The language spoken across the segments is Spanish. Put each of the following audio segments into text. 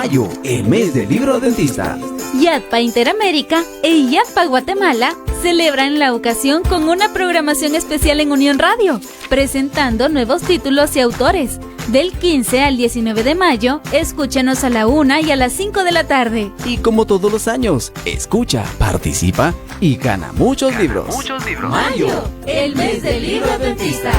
Mayo, el mes del libro adventista. YADPA Interamérica e YADPA Guatemala celebran la ocasión con una programación especial en Unión Radio, presentando nuevos títulos y autores. Del 15 al 19 de mayo, escúchanos a la 1 y a las 5 de la tarde. Y como todos los años, escucha, participa y gana muchos libros. Mayo, el mes del libro adventista.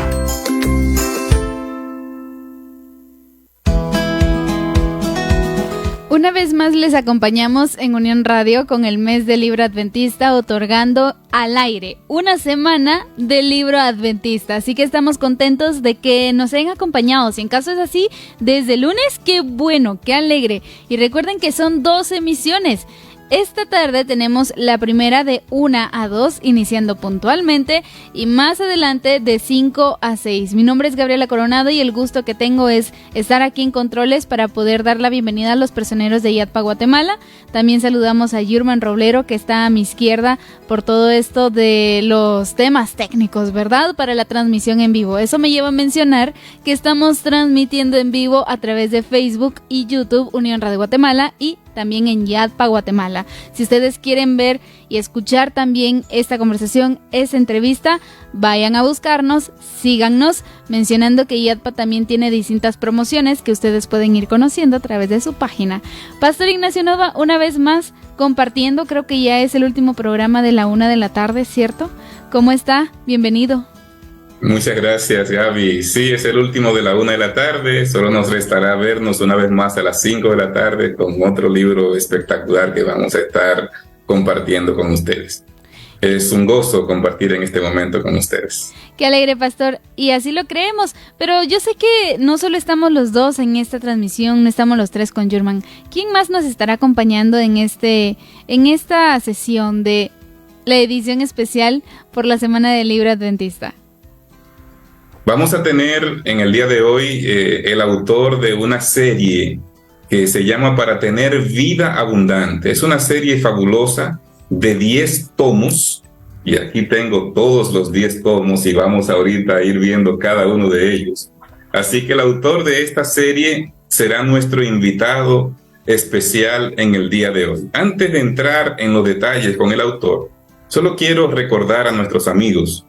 Una vez más les acompañamos en Unión Radio con el mes del libro adventista, otorgando al aire una semana del libro adventista. Así que estamos contentos de que nos hayan acompañado. Si en caso es así, desde el lunes, qué bueno, qué alegre. Y recuerden que son 2 emisiones. Esta tarde tenemos la primera de 1 a 2, iniciando puntualmente, y más adelante de 5 a 6. Mi nombre es Gabriela Coronado y el gusto que tengo es estar aquí en Controles para poder dar la bienvenida a los personeros de YADPA Guatemala. También saludamos a Yurman Roblero, que está a mi izquierda por todo esto de los temas técnicos, ¿verdad? Para la transmisión en vivo. Eso me lleva a mencionar que estamos transmitiendo en vivo a través de Facebook y YouTube Unión Radio Guatemala y también en YADPA Guatemala. Si ustedes quieren ver y escuchar también esta conversación, esta entrevista, vayan a buscarnos, síganos, mencionando que YADPA también tiene distintas promociones que ustedes pueden ir conociendo a través de su página. Pastor Ignacio Nova, una vez más, compartiendo, creo que ya es el último programa de la 1 de la tarde, ¿cierto? ¿Cómo está? Bienvenido. Muchas gracias, Gaby. Sí, es el último de la 1 de la tarde. Solo nos restará vernos una vez más a las 5 de la tarde con otro libro espectacular que vamos a estar compartiendo con ustedes. Es un gozo compartir en este momento con ustedes. Qué alegre, pastor. Y así lo creemos. Pero yo sé que no solo estamos los dos en esta transmisión, no estamos los 3 con Yurman. ¿Quién más nos estará acompañando en esta sesión de la edición especial por la Semana del Libro Adventista? Vamos a tener en el día de hoy el autor de una serie que se llama Para tener vida abundante. Es una serie fabulosa de 10 tomos, y aquí tengo todos los 10 tomos y vamos ahorita a ir viendo cada uno de ellos. Así que el autor de esta serie será nuestro invitado especial en el día de hoy. Antes de entrar en los detalles con el autor, solo quiero recordar a nuestros amigos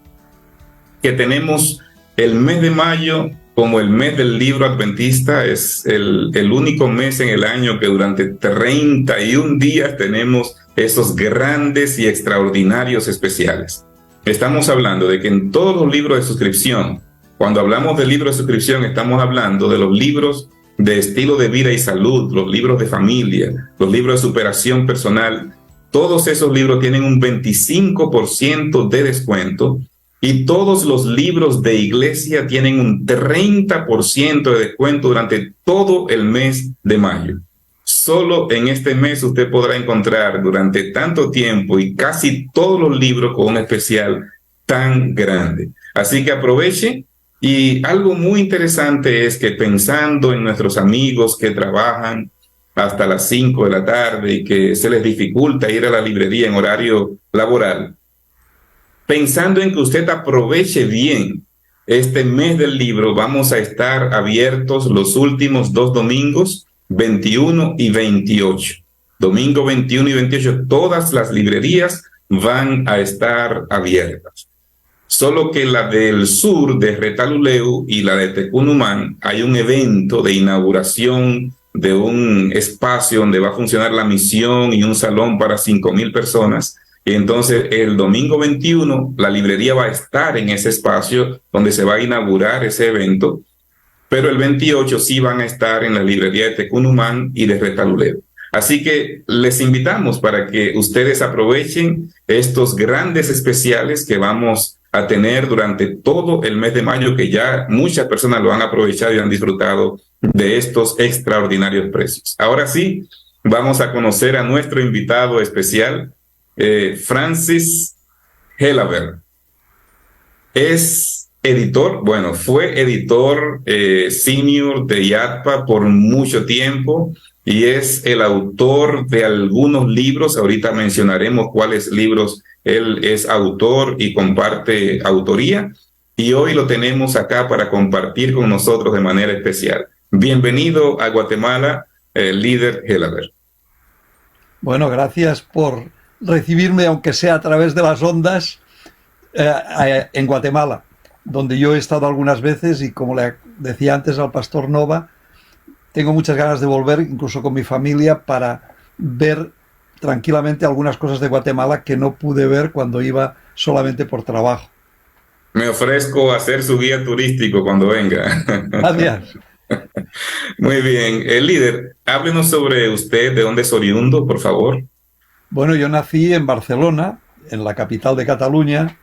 que tenemos el mes de mayo como el mes del libro adventista. Es el único mes en el año que durante 31 días tenemos esos grandes y extraordinarios especiales. Estamos hablando de que en todos los libros de suscripción, cuando hablamos de libros de suscripción, estamos hablando de los libros de estilo de vida y salud, los libros de familia, los libros de superación personal. Todos esos libros tienen un 25% de descuento. Y todos los libros de iglesia tienen un 30% de descuento durante todo el mes de mayo. Solo en este mes usted podrá encontrar durante tanto tiempo y casi todos los libros con un especial tan grande. Así que aproveche. Y algo muy interesante es que pensando en nuestros amigos que trabajan hasta las 5 de la tarde y que se les dificulta ir a la librería en horario laboral, pensando en que usted aproveche bien este mes del libro, vamos a estar abiertos los últimos 2 domingos, 21 y 28. Domingo 21 y 28, todas las librerías van a estar abiertas. Solo que la del sur de Retaluleu y la de Tecunumán, hay un evento de inauguración de un espacio donde va a funcionar la misión y un salón para 5,000 personas. Y entonces el domingo 21 la librería va a estar en ese espacio donde se va a inaugurar ese evento, pero el 28 sí van a estar en la librería de Tecunumán y de Retaluleu. Así que les invitamos para que ustedes aprovechen estos grandes especiales que vamos a tener durante todo el mes de mayo, que ya muchas personas lo han aprovechado y han disfrutado de estos extraordinarios precios. Ahora sí, vamos a conocer a nuestro invitado especial, Francis Helabert. Es editor, fue editor senior de YADPA por mucho tiempo y es el autor de algunos libros. Ahorita mencionaremos cuáles libros él es autor y comparte autoría. Y hoy lo tenemos acá para compartir con nosotros de manera especial. Bienvenido a Guatemala, líder Gelabert. Bueno, gracias por recibirme, aunque sea a través de las ondas, en Guatemala, donde yo he estado algunas veces y, como le decía antes al pastor Nova, tengo muchas ganas de volver, incluso con mi familia, para ver tranquilamente algunas cosas de Guatemala que no pude ver cuando iba solamente por trabajo. Me ofrezco a ser su guía turístico cuando venga. Gracias. Muy bien. El líder, háblenos sobre usted, de dónde es oriundo, por favor. Bueno, yo nací en Barcelona, en la capital de Cataluña,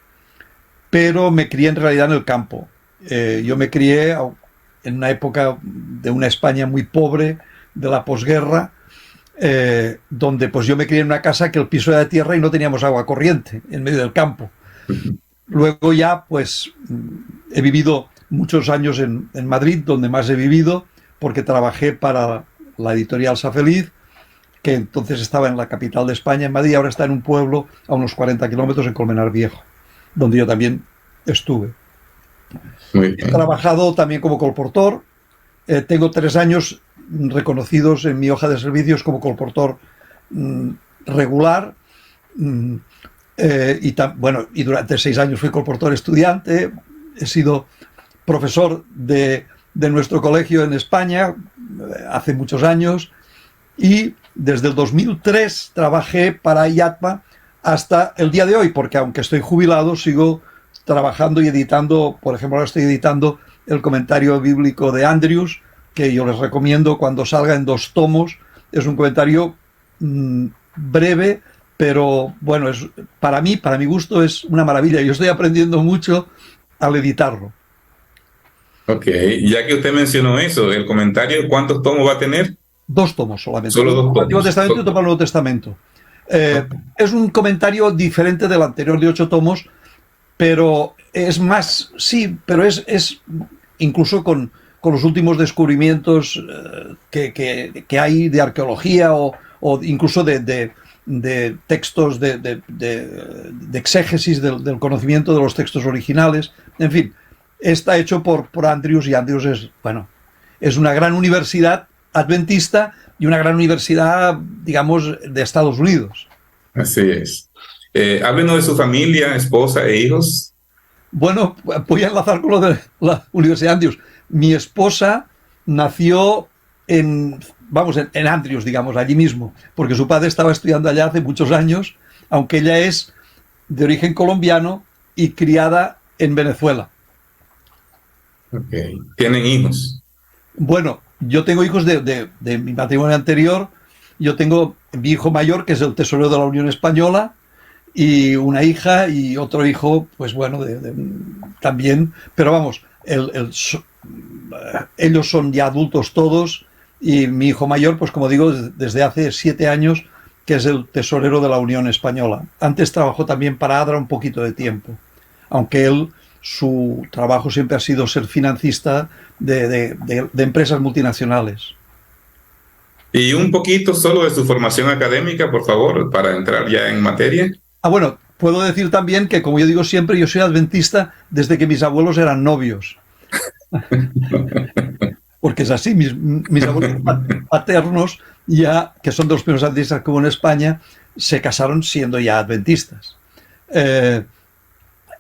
pero me crié en realidad en el campo. Yo me crié en una época de una España muy pobre, de la posguerra, donde pues yo me crié en una casa que el piso era de tierra y no teníamos agua corriente en medio del campo. Luego ya pues he vivido muchos años en Madrid, donde más he vivido, porque trabajé para la editorial Safeliz, que entonces estaba en la capital de España, en Madrid, y ahora está en un pueblo a unos 40 kilómetros, en Colmenar Viejo, donde yo también estuve. Muy bien. He trabajado también como colportor. Tengo 3 años reconocidos en mi hoja de servicios como colportor regular. Y durante 6 años fui colportor estudiante. He sido profesor de nuestro colegio en España hace muchos años. Y desde el 2003 trabajé para IATMA hasta el día de hoy, porque aunque estoy jubilado, sigo trabajando y editando. Por ejemplo, ahora estoy editando el comentario bíblico de Andrews, que yo les recomiendo cuando salga en 2 tomos. Es un comentario breve, pero bueno, para mí, para mi gusto, es una maravilla. Yo estoy aprendiendo mucho al editarlo. Ok, ya que usted mencionó eso, el comentario, ¿cuántos tomos va a tener? 2 tomos solamente. Solo 2 tomos. Antiguo Testamento y todo el Nuevo Testamento. Es un comentario diferente del anterior de 8 tomos, pero es más, sí, pero es incluso con los últimos descubrimientos que hay de arqueología o incluso de textos de exégesis del conocimiento de los textos originales. En fin, está hecho por Andrews, y Andrews es una gran universidad adventista y una gran universidad, digamos, de Estados Unidos. Así es. Háblenos de su familia, esposa e hijos. Bueno, voy a enlazar con lo de la Universidad de Andrews. Mi esposa nació en Andrews, digamos, allí mismo, porque su padre estaba estudiando allá hace muchos años, aunque ella es de origen colombiano y criada en Venezuela. Okay. ¿Tienen hijos? Bueno, yo tengo hijos de mi matrimonio anterior. Yo tengo mi hijo mayor, que es el tesorero de la Unión Española, y una hija y otro hijo, pues bueno, también. Pero vamos, ellos son ya adultos todos, y mi hijo mayor, pues como digo, desde hace 7 años, que es el tesorero de la Unión Española. Antes trabajó también para ADRA un poquito de tiempo, aunque su trabajo siempre ha sido ser financista de empresas multinacionales. Y un poquito solo de su formación académica, por favor, para entrar ya en materia. Bueno, puedo decir también que, como yo digo siempre, yo soy adventista desde que mis abuelos eran novios. Porque es así, mis abuelos paternos, ya que son de los primeros adventistas que hubo en España, se casaron siendo ya adventistas.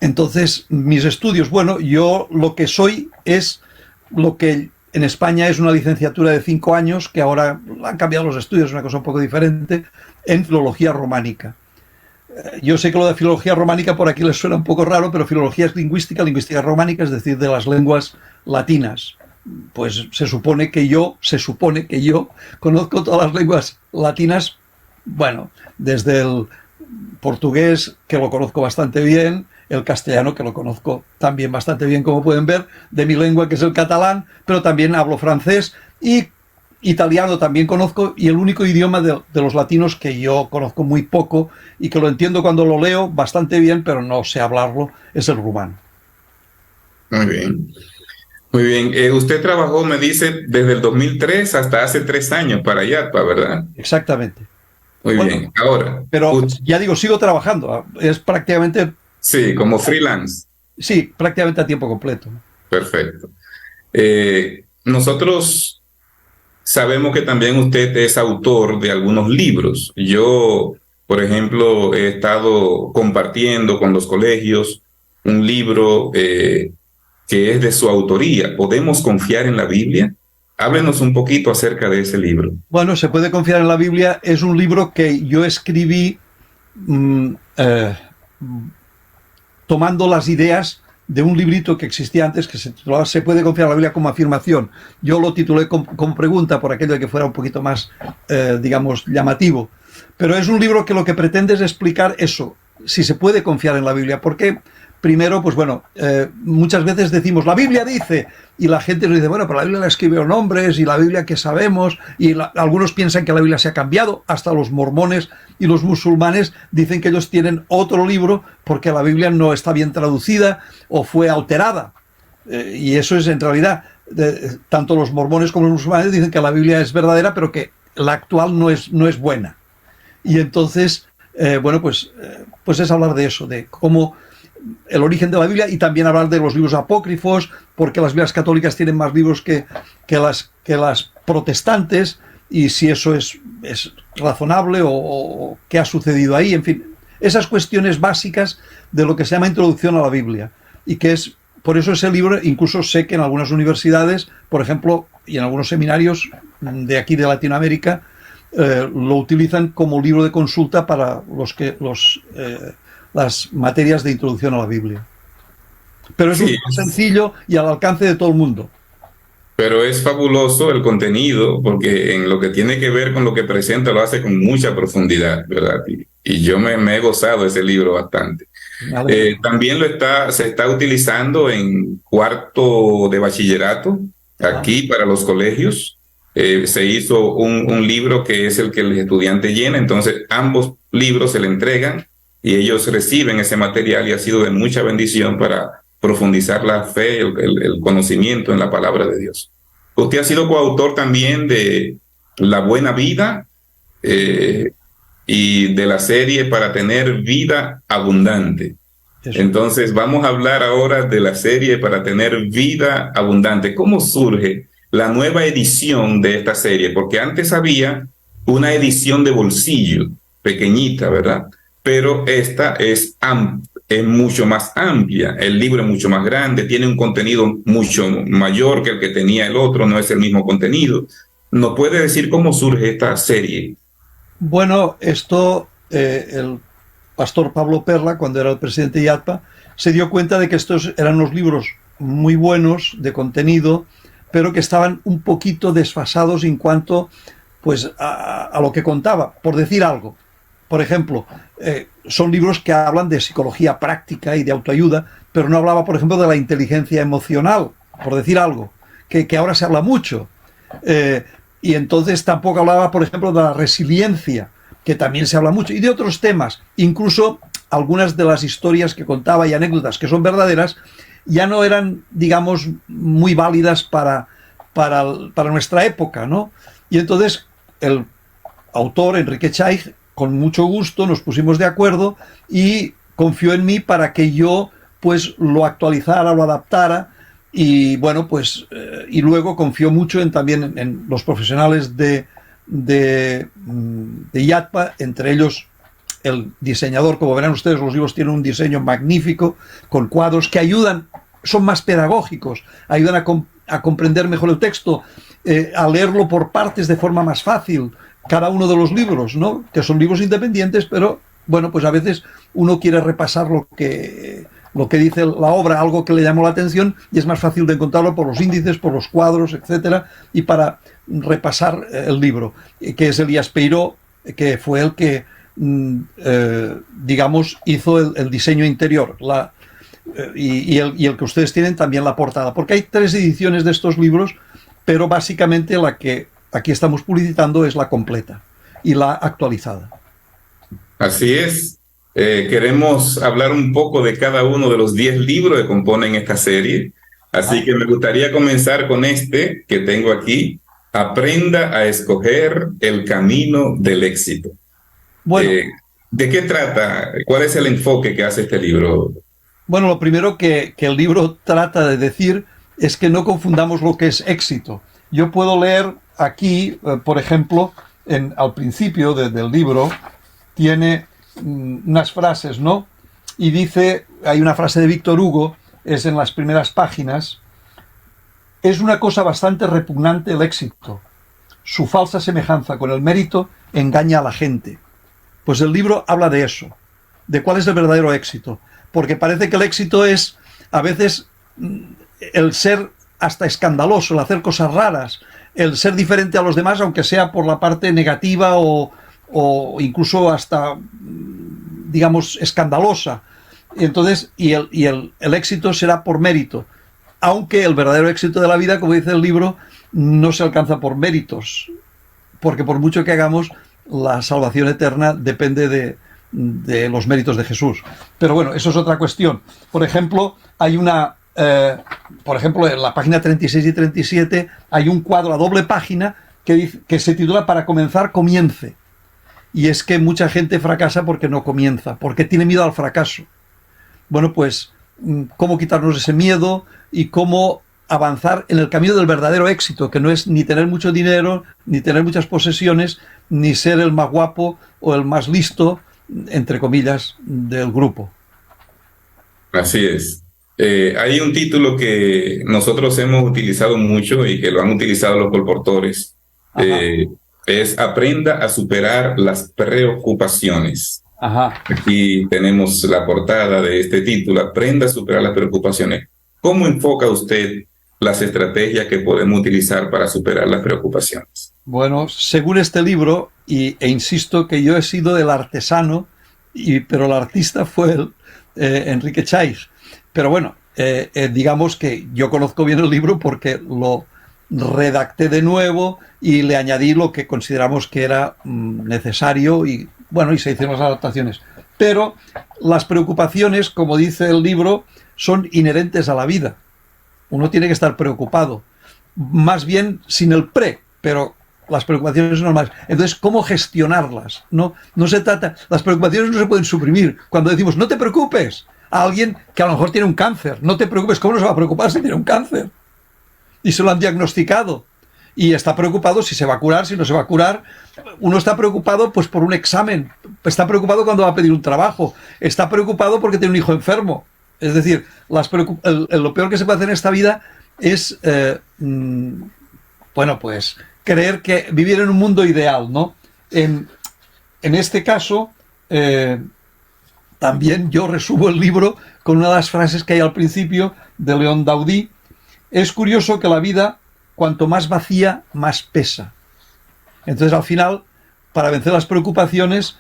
Entonces, mis estudios, bueno, yo lo que soy es lo que en España es una licenciatura de 5 años, que ahora han cambiado los estudios, es una cosa un poco diferente, en filología románica. Yo sé que lo de filología románica por aquí les suena un poco raro, pero filología es lingüística románica, es decir, de las lenguas latinas. Pues se supone que yo conozco todas las lenguas latinas, bueno, desde el portugués, que lo conozco bastante bien, el castellano, que lo conozco también bastante bien, como pueden ver, de mi lengua, que es el catalán, pero también hablo francés, y italiano también conozco, y el único idioma de los latinos que yo conozco muy poco y que lo entiendo cuando lo leo bastante bien, pero no sé hablarlo, es el rumano. Muy bien. Muy bien. Usted trabajó, me dice, desde el 2003 hasta hace 3 años para IATMA, ¿verdad? Exactamente. Muy bien. Ahora. Pero ya digo, sigo trabajando. Es prácticamente... Sí, como freelance. Sí, prácticamente a tiempo completo. Perfecto. Nosotros sabemos que también usted es autor de algunos libros. Yo, por ejemplo, he estado compartiendo con los colegios un libro que es de su autoría. ¿Podemos confiar en la Biblia? Háblenos un poquito acerca de ese libro. Bueno, se puede confiar en la Biblia. Es un libro que yo escribí tomando las ideas de un librito que existía antes que se titulaba "Se puede confiar en la Biblia" como afirmación. Yo lo titulé como pregunta por aquello de que fuera un poquito más, digamos, llamativo. Pero es un libro que lo que pretende es explicar eso, si se puede confiar en la Biblia. Porque primero, pues bueno, muchas veces decimos, la Biblia dice, y la gente nos dice, bueno, pero la Biblia la escribieron hombres, y la Biblia que sabemos, y algunos piensan que la Biblia se ha cambiado, hasta los mormones y los musulmanes dicen que ellos tienen otro libro porque la Biblia no está bien traducida o fue alterada. Y eso es en realidad, tanto los mormones como los musulmanes dicen que la Biblia es verdadera, pero que la actual no es buena. Y entonces, bueno, pues es hablar de eso, de cómo el origen de la Biblia, y también hablar de los libros apócrifos, porque las Biblias católicas tienen más libros que las protestantes, y si eso es razonable o qué ha sucedido ahí, en fin, esas cuestiones básicas de lo que se llama Introducción a la Biblia, y que es, por eso ese libro, incluso sé que en algunas universidades, por ejemplo, y en algunos seminarios de aquí de Latinoamérica, lo utilizan como libro de consulta para las materias de introducción a la Biblia. Pero es un libro sencillo y al alcance de todo el mundo. Pero es fabuloso el contenido, porque en lo que tiene que ver con lo que presenta lo hace con mucha profundidad, ¿verdad? Y yo me he gozado ese libro bastante. También se está utilizando en cuarto de bachillerato, aquí para los colegios. Se hizo un libro que es el que el estudiante llena, entonces ambos libros se le entregan y ellos reciben ese material, y ha sido de mucha bendición para profundizar la fe, el conocimiento en la palabra de Dios. Usted ha sido coautor también de La Buena Vida y de la serie Para Tener Vida Abundante. Eso. Entonces vamos a hablar ahora de la serie Para Tener Vida Abundante. ¿Cómo surge la nueva edición de esta serie? Porque antes había una edición de bolsillo, pequeñita, ¿verdad? Pero esta es mucho más amplia, el libro es mucho más grande, tiene un contenido mucho mayor que el que tenía el otro, no es el mismo contenido. ¿Nos puede decir cómo surge esta serie? Bueno, el pastor Pablo Perla, cuando era el presidente de IATPA, se dio cuenta de que estos eran unos libros muy buenos de contenido, pero que estaban un poquito desfasados en cuanto pues a lo que contaba, por decir algo. Por ejemplo, son libros que hablan de psicología práctica y de autoayuda, pero no hablaba, por ejemplo, de la inteligencia emocional, por decir algo, que ahora se habla mucho. Y entonces tampoco hablaba, por ejemplo, de la resiliencia, que también se habla mucho, y de otros temas. Incluso algunas de las historias que contaba y anécdotas que son verdaderas ya no eran, digamos, muy válidas para nuestra época, ¿no? Y entonces el autor, Enrique Chaig, con mucho gusto nos pusimos de acuerdo y confió en mí para que yo pues lo actualizara, lo adaptara, y bueno, pues y luego confió mucho también en los profesionales de IATPA, entre ellos el diseñador. Como verán ustedes, los libros tienen un diseño magnífico, con cuadros que ayudan, son más pedagógicos, ayudan a comprender mejor el texto, a leerlo por partes de forma más fácil, cada uno de los libros, ¿no? Que son libros independientes, pero bueno, pues a veces uno quiere repasar lo que dice la obra, algo que le llamó la atención, y es más fácil de encontrarlo por los índices, por los cuadros, etcétera, y para repasar el libro, que es Elías Peiró, que fue el que digamos hizo el diseño interior, y el que ustedes tienen también la portada, porque hay 3 ediciones de estos libros, pero básicamente la que aquí estamos publicitando es la completa y la actualizada. Así es. Queremos hablar un poco de cada uno de los 10 libros que componen esta serie. Así que me gustaría comenzar con este que tengo aquí: Aprenda a escoger el camino del éxito. Bueno, ¿de qué trata? ¿Cuál es el enfoque que hace este libro? Bueno, lo primero que el libro trata de decir es que no confundamos lo que es éxito. Yo puedo leer aquí, por ejemplo, al principio del libro, tiene unas frases, ¿no? Y dice, hay una frase de Víctor Hugo, es en las primeras páginas: es una cosa bastante repugnante el éxito. Su falsa semejanza con el mérito engaña a la gente. Pues el libro habla de eso, de cuál es el verdadero éxito. Porque parece que el éxito es, a veces, el ser hasta escandaloso, el hacer cosas raras, el ser diferente a los demás, aunque sea por la parte negativa o incluso hasta, digamos, escandalosa. Entonces, el éxito será por mérito, aunque el verdadero éxito de la vida, como dice el libro, no se alcanza por méritos, porque por mucho que hagamos, la salvación eterna depende de los méritos de Jesús. Pero bueno, eso es otra cuestión. Por ejemplo, hay por ejemplo, en la página 36 y 37 hay un cuadro a doble página que se titula "Para comenzar, comience". Y es que mucha gente fracasa porque no comienza, porque tiene miedo al fracaso. Bueno, pues, cómo quitarnos ese miedo y cómo avanzar en el camino del verdadero éxito, que no es ni tener mucho dinero, ni tener muchas posesiones, ni ser el más guapo o el más listo, entre comillas, del grupo. Así es. Hay un título que nosotros hemos utilizado mucho y que lo han utilizado los colportores. Es "Aprenda a superar las preocupaciones". Ajá. Aquí tenemos la portada de este título: "Aprenda a superar las preocupaciones". ¿Cómo enfoca usted las estrategias que podemos utilizar para superar las preocupaciones? Bueno, según este libro, e insisto que yo he sido el artesano, pero el artista fue Enrique Chais. Pero bueno, digamos que yo conozco bien el libro porque lo redacté de nuevo y le añadí lo que consideramos que era necesario y bueno, y se hicieron las adaptaciones. Pero las preocupaciones, como dice el libro, son inherentes a la vida. Uno tiene que estar preocupado, más bien sin el pero las preocupaciones son normales. Entonces, ¿cómo gestionarlas? No se trata, las preocupaciones no se pueden suprimir. Cuando decimos "no te preocupes", a alguien que a lo mejor tiene un cáncer, no te preocupes, ¿cómo no se va a preocupar si tiene un cáncer? Y se lo han diagnosticado. Y está preocupado si se va a curar, si no se va a curar. Uno está preocupado pues por un examen, está preocupado cuando va a pedir un trabajo, está preocupado porque tiene un hijo enfermo. Es decir, lo peor que se puede hacer en esta vida es, bueno, pues creer que vivir en un mundo ideal, ¿no? En este caso, también yo resumo el libro con una de las frases que hay al principio de León Daudí. Es curioso que la vida, cuanto más vacía, más pesa. Entonces, al final, para vencer las preocupaciones,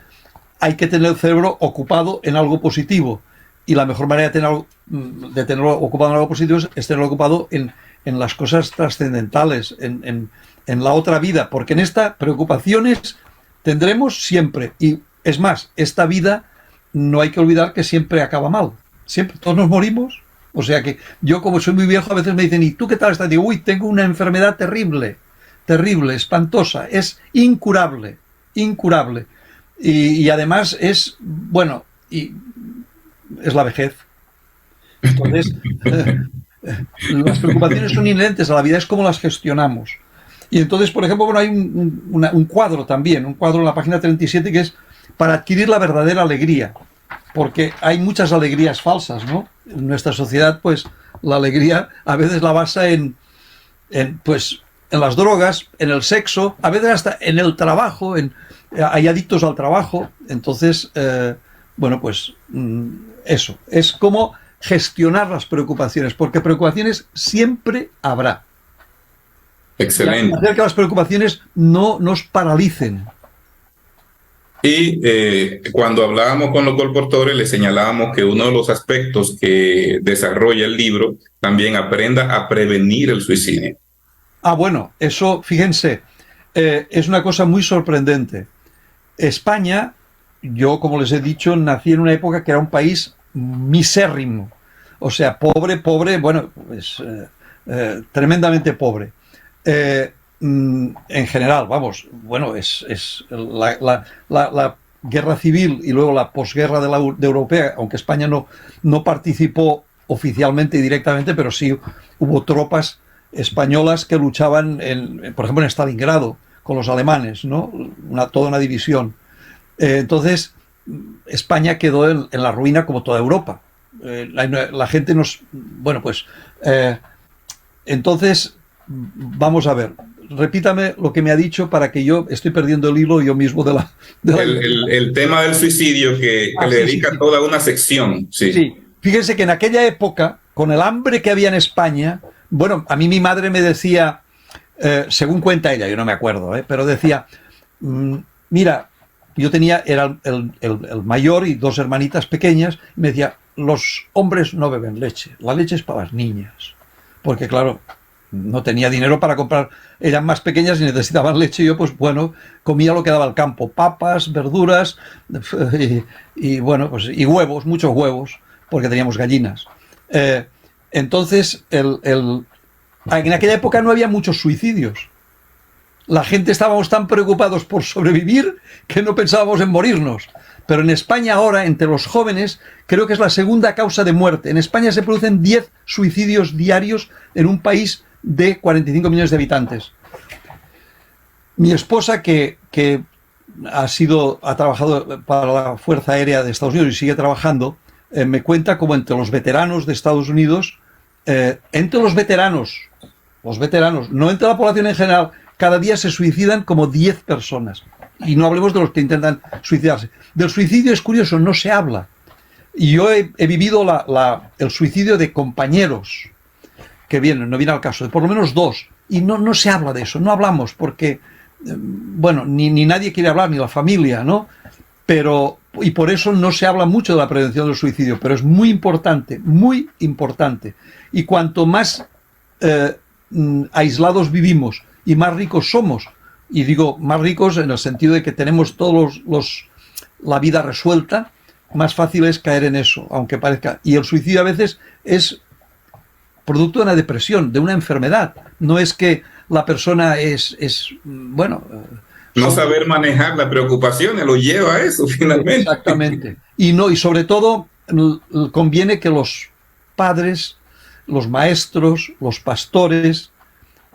hay que tener el cerebro ocupado en algo positivo. Y la mejor manera de tenerlo ocupado en algo positivo es tenerlo ocupado en las cosas trascendentales, en la otra vida. Porque en esta preocupaciones tendremos siempre. Y es más, esta vida no hay que olvidar que siempre acaba mal. Siempre, todos nos morimos. O sea que yo, como soy muy viejo, a veces me dicen "¿y tú qué tal estás?". Digo, uy, tengo una enfermedad terrible, espantosa, es incurable. Y además es, bueno, y es la vejez. Entonces, las preocupaciones son inherentes a la vida, es como las gestionamos. Y entonces, por ejemplo, bueno, hay un cuadro también, un cuadro en la página 37 que es "Para adquirir la verdadera alegría", porque hay muchas alegrías falsas, ¿no? En nuestra sociedad, pues, la alegría a veces la basa en las drogas, en el sexo, a veces hasta en el trabajo, hay adictos al trabajo. Entonces, bueno, pues eso, es como gestionar las preocupaciones, porque preocupaciones siempre habrá. Excelente. Y hacer que las preocupaciones no nos paralicen. Y cuando hablábamos con los colportores, les señalábamos que uno de los aspectos que desarrolla el libro también aprenda a prevenir el suicidio. Bueno, eso, fíjense, es una cosa muy sorprendente. España, yo, como les he dicho, nací en una época que era un país misérrimo. O sea, pobre, bueno, pues tremendamente pobre. En general, vamos, bueno, es la guerra civil y luego la posguerra de europea, aunque España no participó oficialmente y directamente, pero sí hubo tropas españolas que luchaban, por ejemplo, en Stalingrado con los alemanes, ¿no? Toda una división. Entonces, España quedó en la ruina como toda Europa. La gente nos... Bueno, pues... entonces, vamos a ver. Repítame lo que me ha dicho para que yo estoy perdiendo el hilo yo mismo de la... El tema del suicidio que le dedica toda una sección. Sí. Sí. Fíjense que en aquella época, con el hambre que había en España, bueno, a mí mi madre me decía, según cuenta ella, yo no me acuerdo, pero decía, mira, yo era el mayor y dos hermanitas pequeñas, y me decía, los hombres no beben leche, la leche es para las niñas, porque claro, no tenía dinero para comprar, eran más pequeñas y necesitaban leche, y yo pues bueno, comía lo que daba al campo, papas, verduras, y bueno, pues y huevos, muchos huevos, porque teníamos gallinas. Entonces, en aquella época no había muchos suicidios. La gente estábamos tan preocupados por sobrevivir que no pensábamos en morirnos. Pero en España ahora, entre los jóvenes, creo que es la segunda causa de muerte. En España se producen 10 suicidios diarios en un país de 45 millones de habitantes. Mi esposa, que ha trabajado para la Fuerza Aérea de Estados Unidos y sigue trabajando, me cuenta como entre los veteranos de Estados Unidos, entre los veteranos, no entre la población en general, cada día se suicidan como 10 personas. Y no hablemos de los que intentan suicidarse. Del suicidio es curioso, no se habla. Y yo he vivido el suicidio de compañeros que no viene al caso, de por lo menos 2. Y no se habla de eso, no hablamos porque, bueno, ni nadie quiere hablar, ni la familia, ¿no? Y por eso no se habla mucho de la prevención del suicidio, pero es muy importante, muy importante. Y cuanto más aislados vivimos y más ricos somos, y digo más ricos en el sentido de que tenemos todos la vida resuelta, más fácil es caer en eso, aunque parezca. Y el suicidio a veces es producto de una depresión, de una enfermedad. No es que la persona bueno... No saber manejar la preocupación lo lleva a eso, finalmente. Exactamente. Y sobre todo, conviene que los padres, los maestros, los pastores,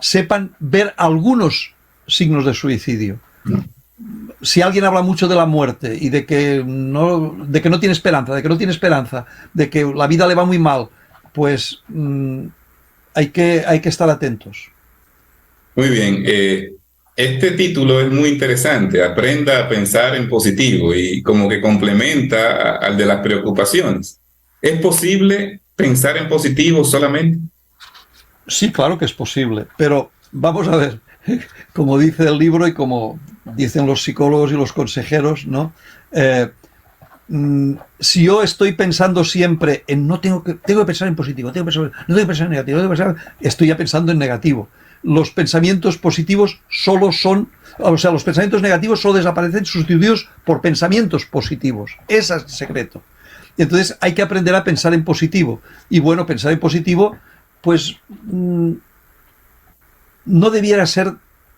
sepan ver algunos signos de suicidio. Si alguien habla mucho de la muerte y de que no tiene esperanza, de que la vida le va muy mal, pues hay que estar atentos. Muy bien. Este título es muy interesante, Aprenda a pensar en positivo, y como que complementa al de las preocupaciones. ¿Es posible pensar en positivo solamente? Sí, claro que es posible, pero vamos a ver, como dice el libro y como dicen los psicólogos y los consejeros, ¿no? Si yo estoy pensando siempre en tengo que pensar en positivo, no tengo que pensar en negativo, estoy ya pensando en negativo. Los pensamientos positivos los pensamientos negativos solo desaparecen sustituidos por pensamientos positivos. Ese es el secreto. Entonces hay que aprender a pensar en positivo. Y bueno, pensar en positivo, pues no debiera ser...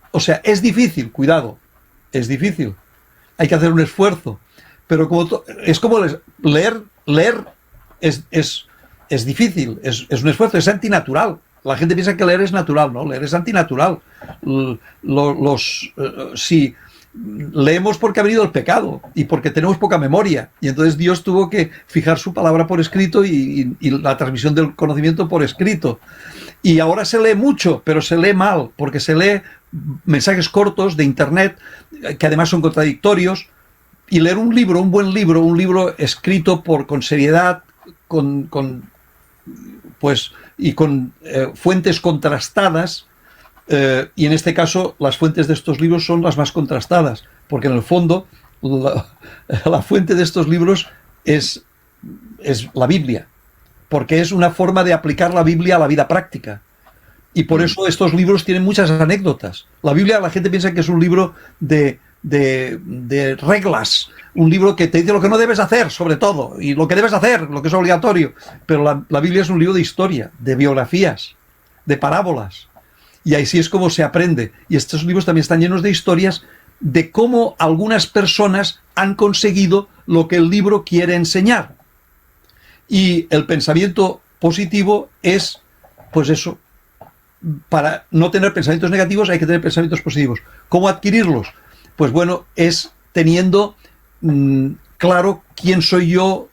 O sea, es difícil, cuidado, es difícil. Hay que hacer un esfuerzo. Pero es como leer es difícil, es un esfuerzo, es antinatural. La gente piensa que leer es natural, ¿no? Leer es antinatural. Si leemos porque ha venido el pecado y porque tenemos poca memoria. Y entonces Dios tuvo que fijar su palabra por escrito y la transmisión del conocimiento por escrito. Y ahora se lee mucho, pero se lee mal, porque se lee mensajes cortos de internet, que además son contradictorios. Y leer un buen libro, un libro escrito con seriedad, con fuentes contrastadas, y en este caso las fuentes de estos libros son las más contrastadas, porque en el fondo la fuente de estos libros es la Biblia, porque es una forma de aplicar la Biblia a la vida práctica. Y por eso estos libros tienen muchas anécdotas. La Biblia, la gente piensa que es un libro de reglas, un libro que te dice lo que no debes hacer, sobre todo, y lo que debes hacer, lo que es obligatorio. Pero la Biblia es un libro de historia, de biografías, de parábolas. Y así es como se aprende. Y estos libros también están llenos de historias de cómo algunas personas han conseguido lo que el libro quiere enseñar. Y el pensamiento positivo es, pues eso, para no tener pensamientos negativos hay que tener pensamientos positivos. ¿Cómo adquirirlos? Pues bueno, es teniendo claro quién soy yo.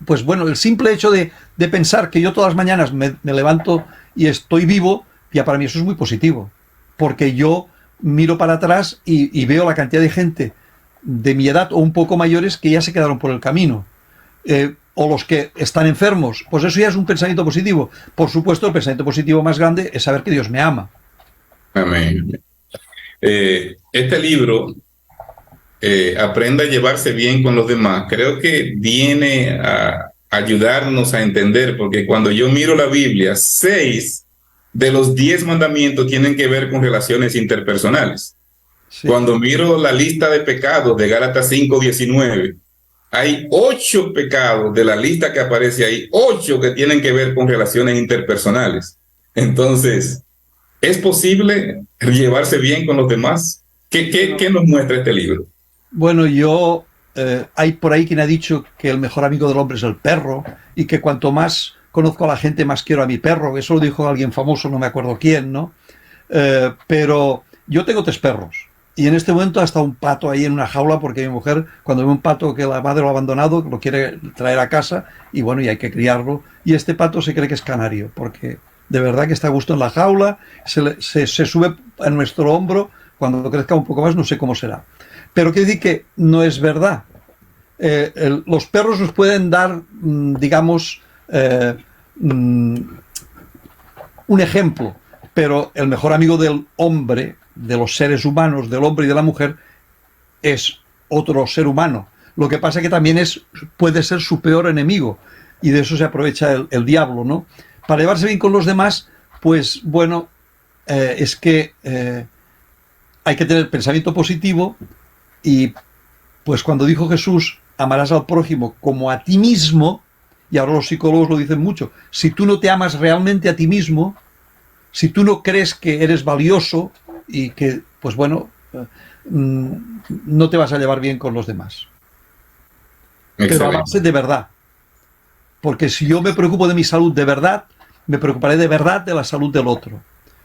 Pues bueno, el simple hecho de pensar que yo todas las mañanas me levanto y estoy vivo, ya para mí eso es muy positivo, porque yo miro para atrás y veo la cantidad de gente de mi edad o un poco mayores que ya se quedaron por el camino. O los que están enfermos, pues eso ya es un pensamiento positivo. Por supuesto, el pensamiento positivo más grande es saber que Dios me ama. Amén. Este libro, Aprenda a llevarse bien con los demás, creo que viene a ayudarnos a entender, porque cuando yo miro la Biblia, 6 de los 10 mandamientos tienen que ver con relaciones interpersonales. Sí. Cuando miro la lista de pecados de Gálatas 5:19, hay 8 pecados de la lista que aparece ahí, 8 que tienen que ver con relaciones interpersonales. Entonces, ¿es posible llevarse bien con los demás? ¿Qué nos muestra este libro? Bueno, hay por ahí quien ha dicho que el mejor amigo del hombre es el perro y que cuanto más conozco a la gente, más quiero a mi perro. Eso lo dijo alguien famoso, no me acuerdo quién, ¿no? Pero yo tengo 3 perros. Y en este momento hasta un pato ahí en una jaula, porque mi mujer, cuando ve un pato que la madre lo ha abandonado, lo quiere traer a casa, y bueno, y hay que criarlo. Y este pato se cree que es canario, porque de verdad que está a gusto en la jaula, se sube a nuestro hombro, cuando crezca un poco más no sé cómo será. Pero quiere decir que no es verdad. Los perros nos pueden dar, digamos, un ejemplo, pero el mejor amigo del hombre, de los seres humanos, del hombre y de la mujer, es otro ser humano. Lo que pasa es que también puede ser su peor enemigo, y de eso se aprovecha el diablo, ¿no? Para llevarse bien con los demás, pues bueno, es que hay que tener pensamiento positivo, y pues cuando dijo Jesús, amarás al prójimo como a ti mismo, y ahora los psicólogos lo dicen mucho, si tú no te amas realmente a ti mismo, si tú no crees que eres valioso y que, pues bueno, no te vas a llevar bien con los demás. Excelente. Pero amarse de verdad. Porque si yo me preocupo de mi salud de verdad, me preocuparé de verdad de la salud del otro.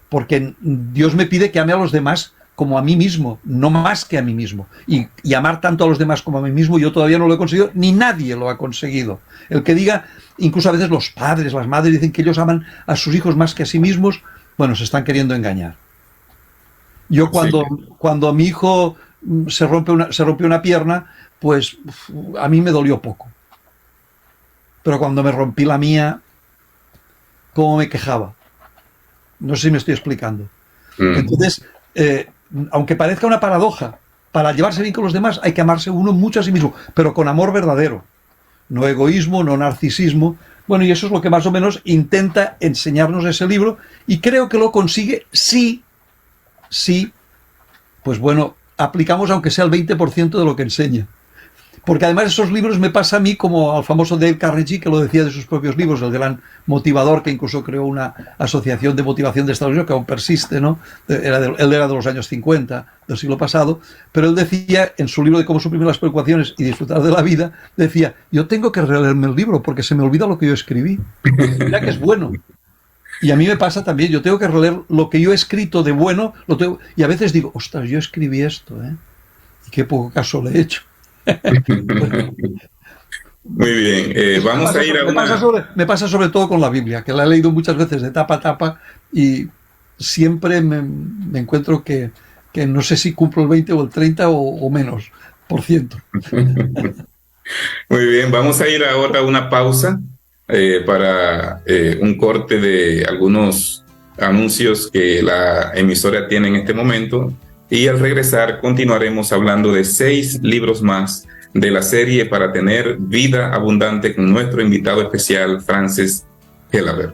Porque Dios me pide que ame a los demás como a mí mismo, no más que a mí mismo. Y amar tanto a los demás como a mí mismo, yo todavía no lo he conseguido, ni nadie lo ha conseguido. El que diga, incluso a veces los padres, las madres dicen que ellos aman a sus hijos más que a sí mismos, bueno, se están queriendo engañar. Yo cuando a mi hijo se rompió una pierna, pues a mí me dolió poco. Pero cuando me rompí la mía, ¿cómo me quejaba? No sé si me estoy explicando. Entonces, aunque parezca una paradoja, para llevarse bien con los demás hay que amarse uno mucho a sí mismo, pero con amor verdadero. No egoísmo, no narcisismo. Bueno, y eso es lo que más o menos intenta enseñarnos ese libro, y creo que lo consigue si, pues bueno, aplicamos aunque sea el 20% de lo que enseña. Porque además esos libros me pasa a mí como al famoso Dale Carnegie, que lo decía de sus propios libros, el gran motivador que incluso creó una asociación de motivación de Estados Unidos que aún persiste, ¿no? Él era de los años 50 del siglo pasado, pero él decía en su libro de cómo suprimir las preocupaciones y disfrutar de la vida, decía, yo tengo que releerme el libro porque se me olvida lo que yo escribí. Mira que es bueno. Y a mí me pasa también, yo tengo que releer lo que yo he escrito de bueno, y a veces digo, ostras, yo escribí esto, y qué poco caso le he hecho. Muy bien, vamos a ir a una... Me pasa sobre todo con la Biblia, que la he leído muchas veces de tapa a tapa, y siempre me encuentro que no sé si cumplo el 20 o el 30 o menos por ciento. Muy bien, vamos a ir ahora a una pausa para un corte de algunos anuncios que la emisora tiene en este momento, y al regresar continuaremos hablando de 6 libros más de la serie Para tener vida abundante con nuestro invitado especial, Frances Gelabert.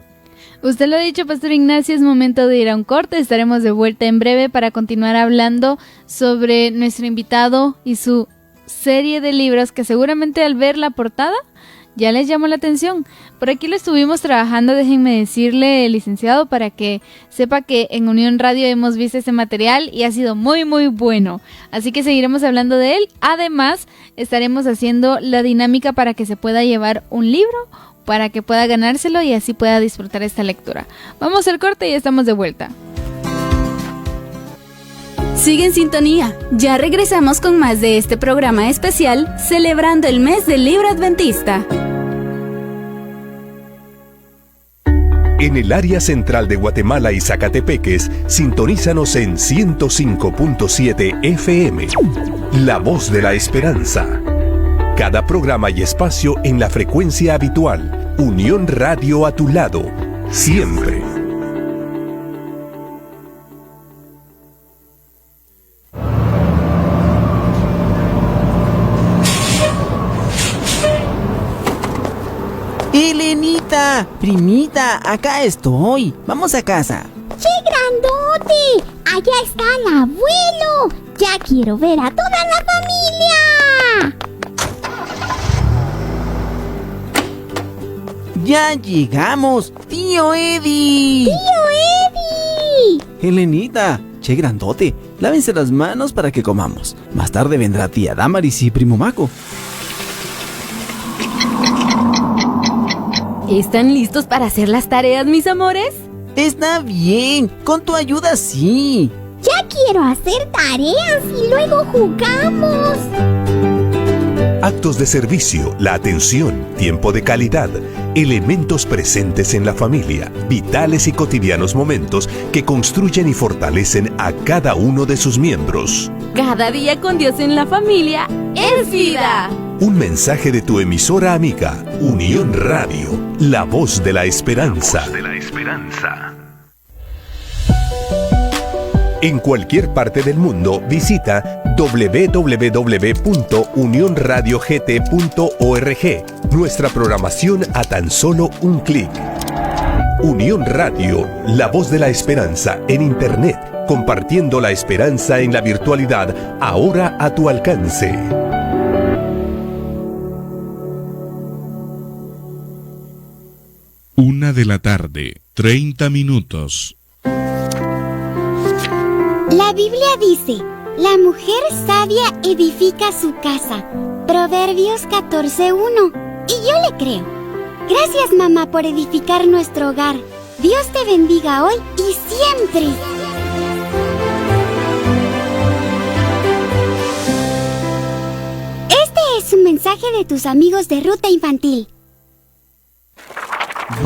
Usted lo ha dicho, Pastor Ignacio, es momento de ir a un corte. Estaremos de vuelta en breve para continuar hablando sobre nuestro invitado y su serie de libros que seguramente al ver la portada ya les llamó la atención. Por aquí lo estuvimos trabajando, déjenme decirle, licenciado, para que sepa que en Unión Radio hemos visto este material y ha sido muy muy bueno. Así que seguiremos hablando de él. Además, estaremos haciendo la dinámica para que se pueda llevar un libro, para que pueda ganárselo y así pueda disfrutar esta lectura. Vamos al corte y estamos de vuelta. Sigue en sintonía. Ya regresamos con más de este programa especial celebrando el mes del libro adventista. En el área central de Guatemala y Zacatepeques, sintonízanos en 105.7 FM. La Voz de la Esperanza. Cada programa y espacio en la frecuencia habitual. Unión Radio a tu lado. Siempre. Elenita, primita, acá estoy. Vamos a casa. ¡Qué grandote! Allá está el abuelo. Ya quiero ver a toda la familia. Ya llegamos, tío Eddie. ¡Tío Eddie! Elenita, che grandote, lávense las manos para que comamos. Más tarde vendrá tía Damaris y primo Maco. ¿Están listos para hacer las tareas, mis amores? Está bien, con tu ayuda sí. Ya quiero hacer tareas y luego jugamos. Actos de servicio, la atención, tiempo de calidad, elementos presentes en la familia, vitales y cotidianos momentos que construyen y fortalecen a cada uno de sus miembros. Cada día con Dios en la familia es vida. Un mensaje de tu emisora amiga, Unión Radio, la voz de la esperanza. En cualquier parte del mundo, visita www.unionradiogT.org. Nuestra programación a tan solo un clic. Unión Radio, la voz de la esperanza en Internet, compartiendo la esperanza en la virtualidad, ahora a tu alcance. 1:30 p.m. La Biblia dice, la mujer sabia edifica su casa. Proverbios 14:1. Y yo le creo. Gracias, mamá, por edificar nuestro hogar. Dios te bendiga hoy y siempre. Este es un mensaje de tus amigos de Ruta Infantil.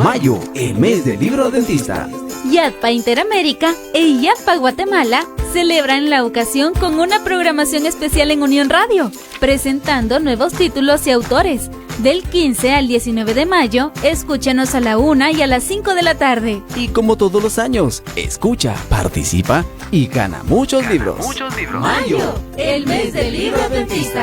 Mayo, el mes del libro adventista. YADPA Interamérica e YADPA Guatemala celebran la ocasión con una programación especial en Unión Radio, presentando nuevos títulos y autores. Del 15 al 19 de mayo, escúchanos a la 1 y a las 5 de la tarde. Y como todos los años, escucha, participa y gana muchos libros. Mayo, el mes del libro adventista.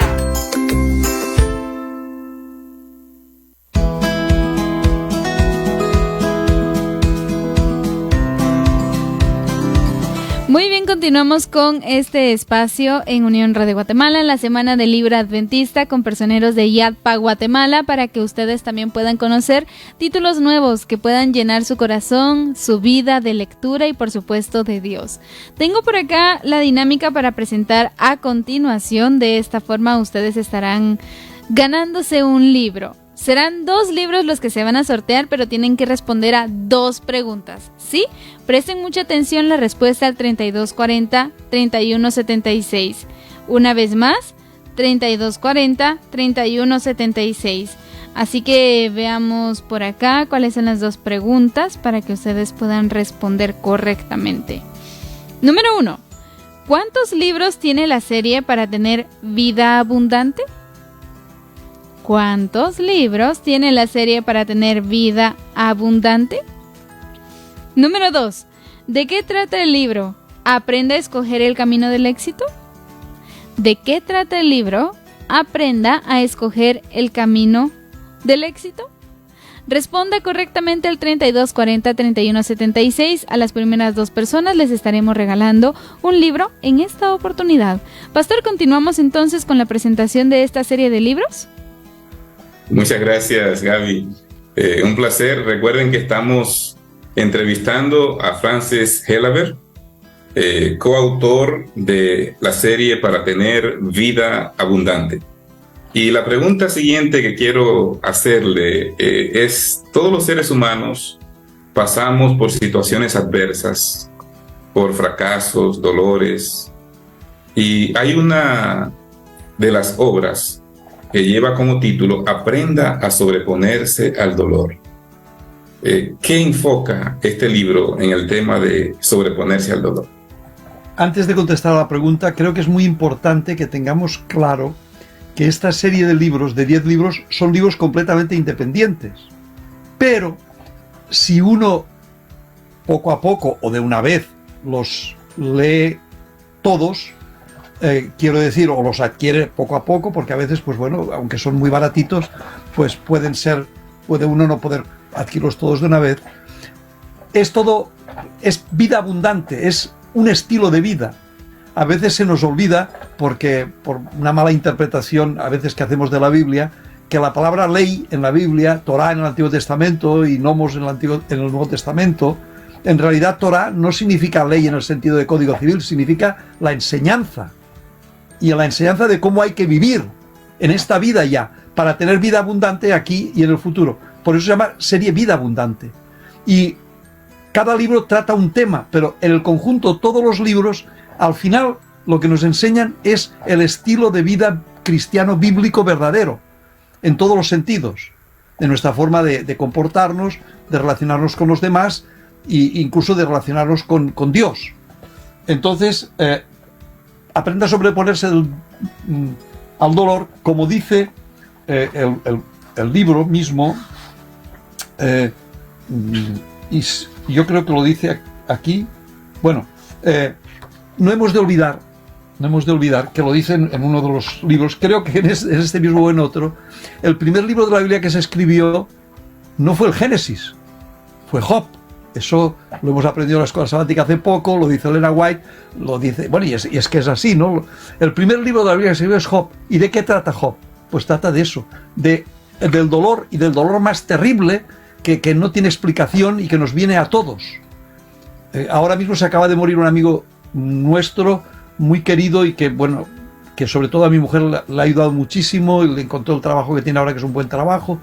Muy bien, continuamos con este espacio en Unión Radio Guatemala, en la Semana del Libro Adventista con personeros de YADPA Guatemala, para que ustedes también puedan conocer títulos nuevos que puedan llenar su corazón, su vida de lectura y por supuesto de Dios. Tengo por acá la dinámica para presentar a continuación. De esta forma ustedes estarán ganándose un libro. Serán 2 libros los que se van a sortear, pero tienen que responder a 2 preguntas, ¿sí? Presten mucha atención la respuesta al 3240-3176. Una vez más, 3240-3176. Así que veamos por acá cuáles son las 2 preguntas para que ustedes puedan responder correctamente. Número 1. ¿Cuántos libros tiene la serie para tener vida abundante? ¿Cuántos libros tiene la serie para tener vida abundante? Número 2. ¿De qué trata el libro? ¿Aprenda a escoger el camino del éxito? ¿De qué trata el libro? ¿Aprenda a escoger el camino del éxito? Responda correctamente al 3240-3176. A las primeras 2 personas les estaremos regalando un libro en esta oportunidad. Pastor, continuamos entonces con la presentación de esta serie de libros. Muchas gracias, Gaby. Un placer. Recuerden que estamos entrevistando a Francis Helabert, coautor de la serie Para tener vida abundante. Y la pregunta siguiente que quiero hacerle es, todos los seres humanos pasamos por situaciones adversas, por fracasos, dolores, y hay una de las obras que lleva como título Aprenda a sobreponerse al dolor. ¿Qué enfoca este libro en el tema de sobreponerse al dolor? Antes de contestar a la pregunta, creo que es muy importante que tengamos claro que esta serie de libros, de 10 libros, son libros completamente independientes. Pero si uno poco a poco o de una vez los lee todos, quiero decir, o los adquiere poco a poco, porque a veces, pues bueno, aunque son muy baratitos, pues puede uno no poder adquirirlos todos de una vez. Es vida abundante, es un estilo de vida. A veces se nos olvida, porque por una mala interpretación a veces que hacemos de la Biblia, que la palabra ley en la Biblia, Torah en el Antiguo Testamento y nomos en el Nuevo Testamento, en realidad Torah no significa ley en el sentido de código civil, significa la enseñanza. Y la enseñanza de cómo hay que vivir en esta vida ya, para tener vida abundante aquí y en el futuro. Por eso se llama serie Vida Abundante. Y cada libro trata un tema, pero en el conjunto todos los libros, al final, lo que nos enseñan es el estilo de vida cristiano bíblico verdadero, en todos los sentidos, de nuestra forma de comportarnos, de relacionarnos con los demás e incluso de relacionarnos con Dios. Entonces, aprenda a sobreponerse al dolor, como dice el libro mismo, y yo creo que lo dice aquí. Bueno, no hemos de olvidar que lo dicen en uno de los libros, creo que en este mismo o en otro, el primer libro de la Biblia que se escribió no fue el Génesis, fue Job. Eso lo hemos aprendido en la escuela sabática hace poco, lo dice Elena White, lo dice, bueno, y es que es así, ¿no? El primer libro de la Biblia que se escribió es Job. ¿Y de qué trata Job? Pues trata de eso, del dolor, y del dolor más terrible que no tiene explicación y que nos viene a todos. Ahora mismo se acaba de morir un amigo nuestro muy querido y que, bueno, que sobre todo a mi mujer le ha ayudado muchísimo y le encontró el trabajo que tiene ahora, que es un buen trabajo.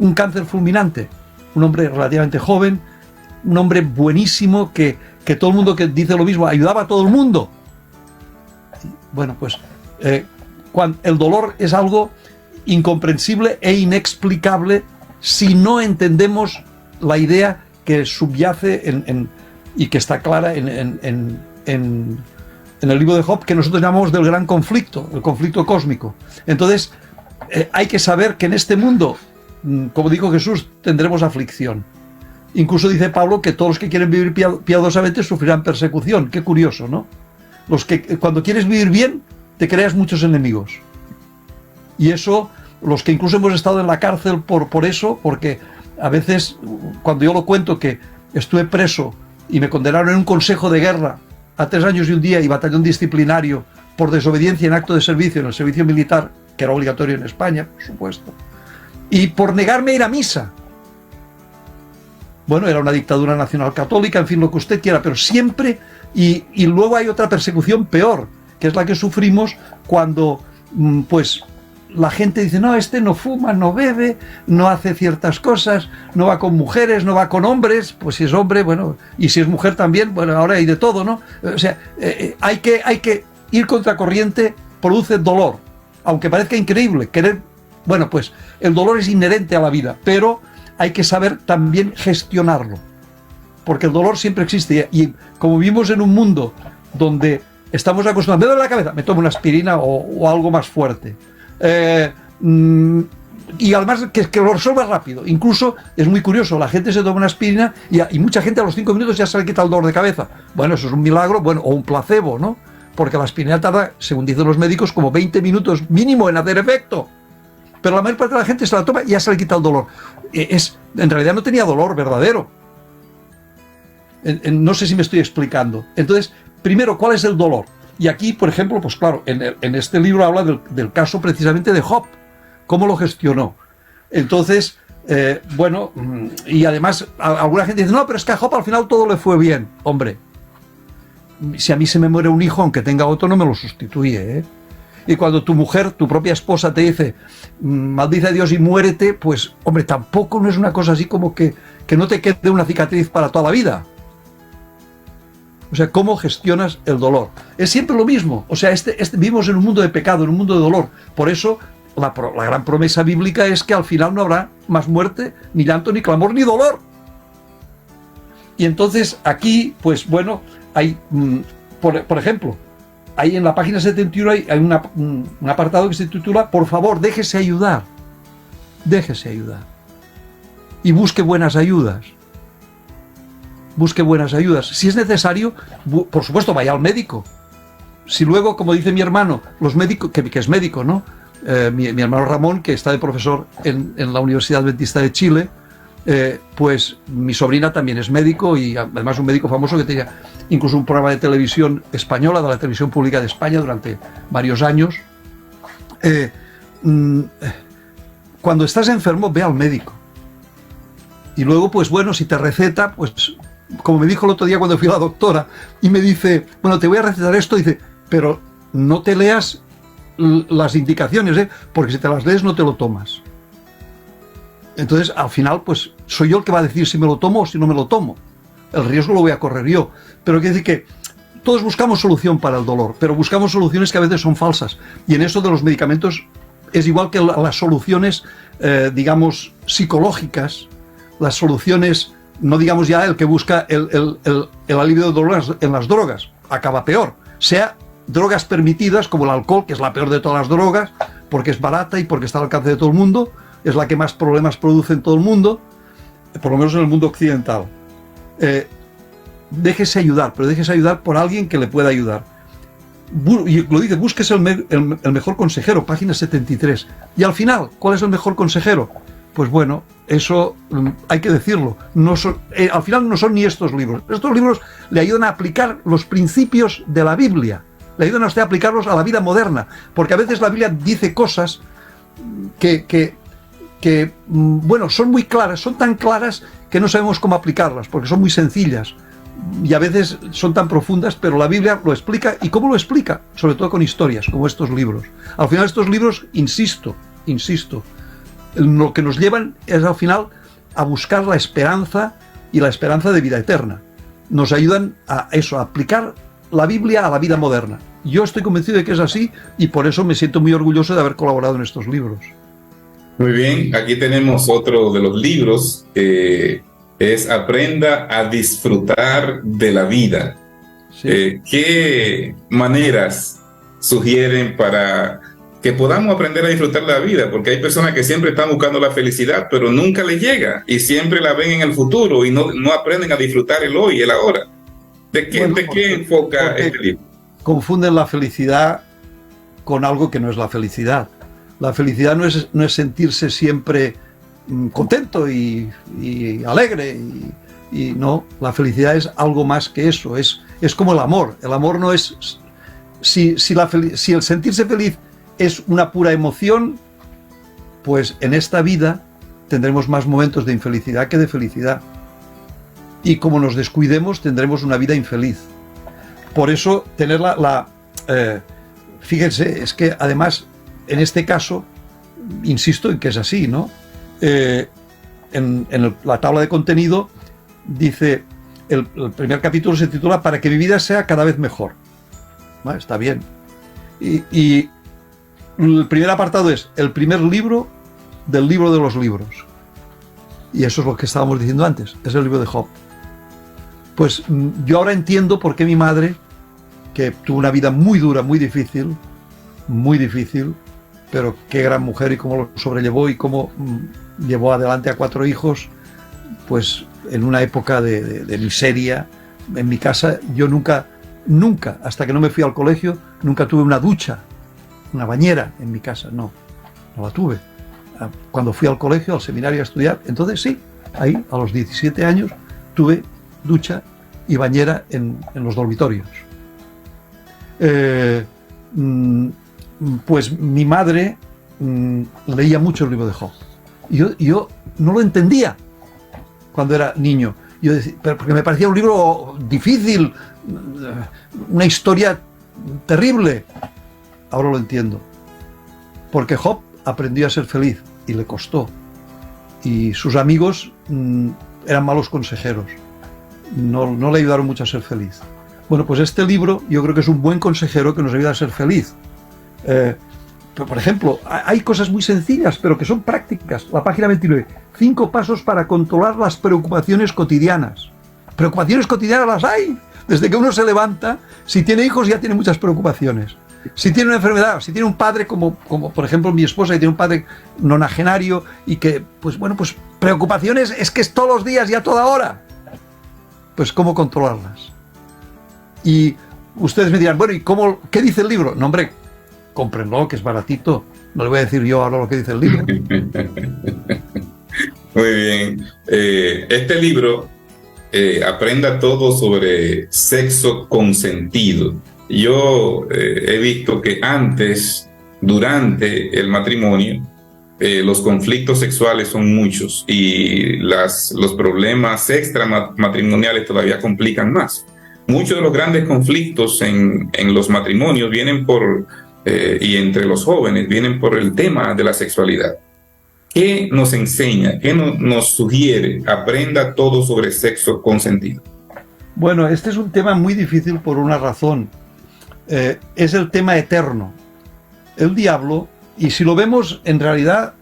Un cáncer fulminante, un hombre relativamente joven, un hombre buenísimo que todo el mundo que dice lo mismo, ayudaba a todo el mundo. Bueno, pues el dolor es algo incomprensible e inexplicable si no entendemos la idea que subyace y que está clara en el libro de Job, que nosotros llamamos del gran conflicto, el conflicto cósmico. Entonces, hay que saber que en este mundo, como dijo Jesús, tendremos aflicción. Incluso dice Pablo que todos los que quieren vivir piadosamente sufrirán persecución. Qué curioso, ¿no? Cuando quieres vivir bien, te creas muchos enemigos. Y eso, los que incluso hemos estado en la cárcel por eso, porque a veces, cuando yo lo cuento que estuve preso y me condenaron en un consejo de guerra a 3 años y un día y batallón disciplinario por desobediencia en acto de servicio en el servicio militar, que era obligatorio en España, por supuesto, y por negarme a ir a misa. Bueno, era una dictadura nacional católica, en fin, lo que usted quiera, pero siempre, y luego hay otra persecución peor, que es la que sufrimos cuando, pues, la gente dice, no, este no fuma, no bebe, no hace ciertas cosas, no va con mujeres, no va con hombres. Pues si es hombre, bueno, y si es mujer también, bueno, ahora hay de todo, ¿no? O sea, hay que ir contracorriente, produce dolor, aunque parezca increíble, bueno, pues el dolor es inherente a la vida, pero hay que saber también gestionarlo, porque el dolor siempre existe, y como vivimos en un mundo donde estamos acostumbrados, me duele la cabeza, me tomo una aspirina o algo más fuerte. Y además que lo resuelva rápido. Incluso es muy curioso, la gente se toma una aspirina y mucha gente a los 5 minutos ya se le quita el dolor de cabeza. Bueno, eso es un milagro, bueno, o un placebo, ¿no? Porque la aspirina tarda, según dicen los médicos, como 20 minutos mínimo en hacer efecto. Pero la mayor parte de la gente se la toma y ya se le quita el dolor. En realidad no tenía dolor verdadero. No sé si me estoy explicando. Entonces, primero, ¿cuál es el dolor? Y aquí, por ejemplo, pues claro, en este libro habla del caso precisamente de Job, cómo lo gestionó. Entonces, bueno, y además alguna gente dice, no, pero es que a Job al final todo le fue bien. Hombre, si a mí se me muere un hijo, aunque tenga otro, no me lo sustituye, ¿eh? Y cuando tu mujer, tu propia esposa te dice, maldice a Dios y muérete, pues, hombre, tampoco no es una cosa así como que no te quede una cicatriz para toda la vida. O sea, ¿cómo gestionas el dolor? Es siempre lo mismo. O sea, vivimos en un mundo de pecado, en un mundo de dolor. Por eso, la gran promesa bíblica es que al final no habrá más muerte, ni llanto, ni clamor, ni dolor. Y entonces aquí, pues bueno, hay, por ejemplo, ahí en la página 71 hay un apartado que se titula por favor, déjese ayudar. Déjese ayudar. Y busque buenas ayudas. Busque buenas ayudas. Si es necesario, por supuesto, vaya al médico. Si luego, como dice mi hermano, los médicos, que es médico, ¿no? Mi hermano Ramón, que está de profesor en la Universidad Adventista de Chile, pues mi sobrina también es médico y además un médico famoso que tenía incluso un programa de televisión española, de la televisión pública de España durante varios años. Cuando estás enfermo, ve al médico. Y luego, pues bueno, si te receta, pues como me dijo el otro día cuando fui a la doctora, y me dice, bueno, te voy a recetar esto, dice, pero no te leas las indicaciones, porque si te las lees no te lo tomas. Entonces, al final, pues soy yo el que va a decir si me lo tomo o si no me lo tomo. El riesgo lo voy a correr yo. Pero quiere decir que todos buscamos solución para el dolor, pero buscamos soluciones que a veces son falsas. Y en eso de los medicamentos es igual que las soluciones, digamos, psicológicas, las soluciones, no digamos ya el que busca el alivio de dolor en las drogas, acaba peor. Sea drogas permitidas, como el alcohol, que es la peor de todas las drogas, porque es barata y porque está al alcance de todo el mundo, es la que más problemas produce en todo el mundo, por lo menos en el mundo occidental. Déjese ayudar, pero déjese ayudar por alguien que le pueda ayudar. Y lo dice, búsquese el mejor consejero, página 73. Y al final, ¿cuál es el mejor consejero? Pues bueno, eso hay que decirlo. Al final no son ni estos libros. Estos libros le ayudan a aplicar los principios de la Biblia. Le ayudan a usted a aplicarlos a la vida moderna. Porque a veces la Biblia dice cosas que bueno, son muy claras, son tan claras que no sabemos cómo aplicarlas, porque son muy sencillas. Y a veces son tan profundas, pero la Biblia lo explica. ¿Y cómo lo explica? Sobre todo con historias, como estos libros. Al final estos libros, insisto, lo que nos llevan es al final a buscar la esperanza y la esperanza de vida eterna. Nos ayudan a eso, a aplicar la Biblia a la vida moderna. Yo estoy convencido de que es así y por eso me siento muy orgulloso de haber colaborado en estos libros. Muy bien, aquí tenemos otro de los libros que es Aprenda a disfrutar de la vida. Sí. ¿Qué maneras sugieren para que podamos aprender a disfrutar la vida? Porque hay personas que siempre están buscando la felicidad, pero nunca les llega y siempre la ven en el futuro y no aprenden a disfrutar el hoy, el ahora. ¿De qué enfoca este libro? Confunden la felicidad con algo que no es la felicidad. La felicidad no es sentirse siempre contento y alegre y no, la felicidad es algo más que eso, es como el amor. El amor no es si el sentirse feliz es una pura emoción, pues en esta vida tendremos más momentos de infelicidad que de felicidad. Y como nos descuidemos, tendremos una vida infeliz. Por eso, tener fíjense, es que además, en este caso, insisto en que es así, ¿no? En la tabla de contenido dice, el primer capítulo se titula Para que mi vida sea cada vez mejor. ¿Vale? Está bien. Y el primer apartado es el primer libro del libro de los libros. Y eso es lo que estábamos diciendo antes, es el libro de Job. Pues yo ahora entiendo por qué mi madre, que tuvo una vida muy dura, muy difícil, pero qué gran mujer y cómo lo sobrellevó y cómo llevó adelante a 4 hijos, pues en una época de miseria. En mi casa yo nunca, hasta que no me fui al colegio, nunca tuve una ducha, una bañera en mi casa, no la tuve. Cuando fui al colegio, al seminario a estudiar, entonces sí, ahí a los 17 años tuve ducha y bañera en los dormitorios. Pues mi madre leía mucho el libro de Job. Y yo no lo entendía cuando era niño. Yo decía, porque me parecía un libro difícil, una historia terrible. ahora lo entiendo. Porque Job aprendió a ser feliz y le costó. Y sus amigos eran malos consejeros. No le ayudaron mucho a ser feliz. Bueno, pues este libro yo creo que es un buen consejero que nos ayuda a ser feliz. Por ejemplo, hay cosas muy sencillas, pero que son prácticas. La página 29. 5 pasos para controlar las preocupaciones cotidianas. Preocupaciones cotidianas las hay. Desde que uno se levanta, si tiene hijos ya tiene muchas preocupaciones. Si tiene una enfermedad, si tiene un padre como por ejemplo mi esposa, que tiene un padre nonagenario y que, pues bueno, pues preocupaciones es que es todos los días y a toda hora. Pues cómo controlarlas. Y ustedes me dirán, bueno, ¿y qué dice el libro? No, hombre, cómprenlo, que es baratito. No le voy a decir yo ahora lo que dice el libro. Muy bien. Este libro aprenda todo sobre sexo consentido. Yo he visto que antes, durante el matrimonio, los conflictos sexuales son muchos y los problemas extramatrimoniales todavía complican más. Muchos de los grandes conflictos en los matrimonios vienen y entre los jóvenes, vienen por el tema de la sexualidad. ¿Qué nos enseña? ¿Qué nos sugiere? Aprenda todo sobre sexo consentido. Bueno, este es un tema muy difícil por una razón. Es el tema eterno. El diablo, y si lo vemos en realidad,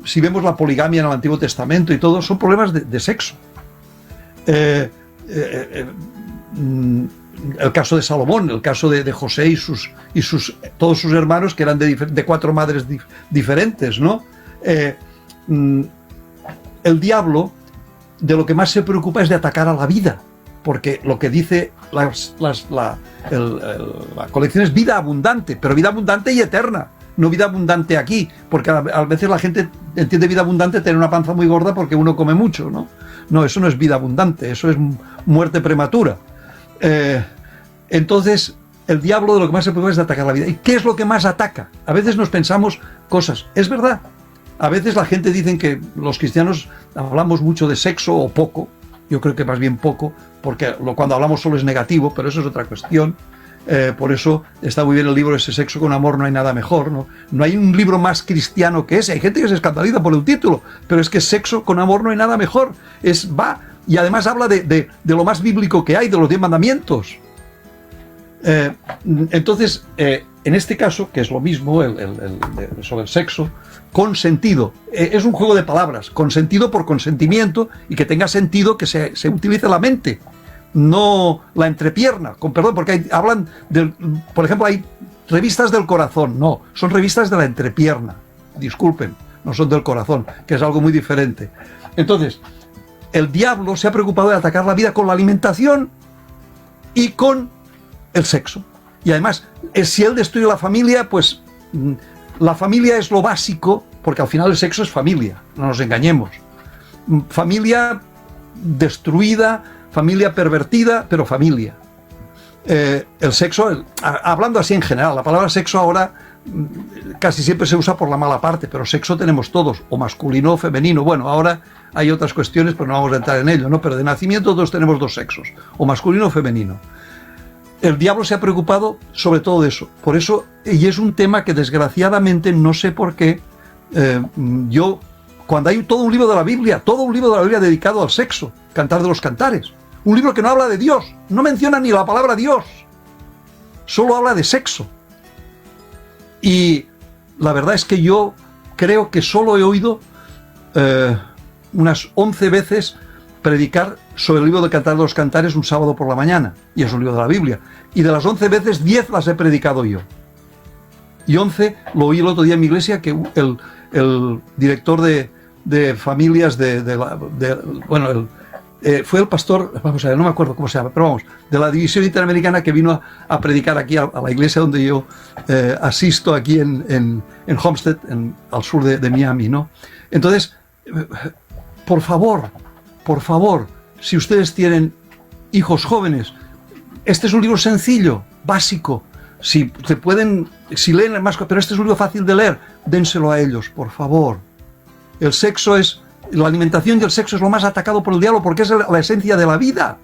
si vemos la poligamia en el Antiguo Testamento y todo, son problemas de sexo. El caso de Salomón, el caso de José y todos sus hermanos, que eran de 4 madres diferentes, ¿no? El diablo de lo que más se preocupa es de atacar a la vida, porque lo que dice la colección es vida abundante, pero vida abundante y eterna, no vida abundante aquí, porque a veces la gente entiende vida abundante tener una panza muy gorda porque uno come mucho, ¿no? No, eso no es vida abundante, eso es muerte prematura. Entonces, el diablo de lo que más se preocupa es de atacar la vida. ¿Y qué es lo que más ataca? A veces nos pensamos cosas, es verdad. A veces la gente dice que los cristianos hablamos mucho de sexo o poco. Yo creo que más bien poco, porque cuando hablamos solo es negativo, pero eso es otra cuestión. Por eso está muy bien el libro ese, Sexo con amor, no hay nada mejor, ¿no? No hay un libro más cristiano que ese. Hay gente que se escandaliza por el título, pero es que Sexo con amor no hay nada mejor. Y además habla de lo más bíblico que hay, de los 10 mandamientos. Entonces, en este caso, que es lo mismo, sobre el sexo, consentido, es un juego de palabras, consentido por consentimiento, y que tenga sentido que se utilice la mente, no la entrepierna, con perdón, porque hablan por ejemplo, hay revistas del corazón, no, son revistas de la entrepierna, disculpen, no son del corazón, que es algo muy diferente. Entonces, el diablo se ha preocupado de atacar la vida con la alimentación y con el sexo. Y además, si él destruye la familia, pues la familia es lo básico, porque al final el sexo es familia, no nos engañemos. Familia destruida, familia pervertida, pero familia. El sexo, hablando así en general, la palabra sexo ahora casi siempre se usa por la mala parte, pero sexo tenemos todos, o masculino o femenino. Bueno, ahora hay otras cuestiones, pero no vamos a entrar en ello, ¿no? Pero de nacimiento todos tenemos 2 sexos, o masculino o femenino. El diablo se ha preocupado sobre todo de eso. Por eso, y es un tema que desgraciadamente no sé por qué, cuando hay todo un libro de la Biblia dedicado al sexo, Cantar de los Cantares, un libro que no habla de Dios, no menciona ni la palabra Dios, solo habla de sexo. Y la verdad es que yo creo que solo he oído unas 11 veces predicar sobre el libro de Cantar de los Cantares un sábado por la mañana, y es un libro de la Biblia, y de las 11 veces 10 las he predicado yo, y 11 lo oí el otro día en mi iglesia, que el director de familias fue el pastor, vamos a ver, no me acuerdo cómo se llama, pero vamos, de la división interamericana, que vino a predicar aquí a la iglesia donde yo asisto aquí en Homestead, al sur de Miami, ¿no? Entonces, por favor, si ustedes tienen hijos jóvenes, este es un libro sencillo, básico. Si leen más, pero este es un libro fácil de leer, dénselo a ellos, por favor. La alimentación y el sexo es lo más atacado por el diablo, porque es la esencia de la vida.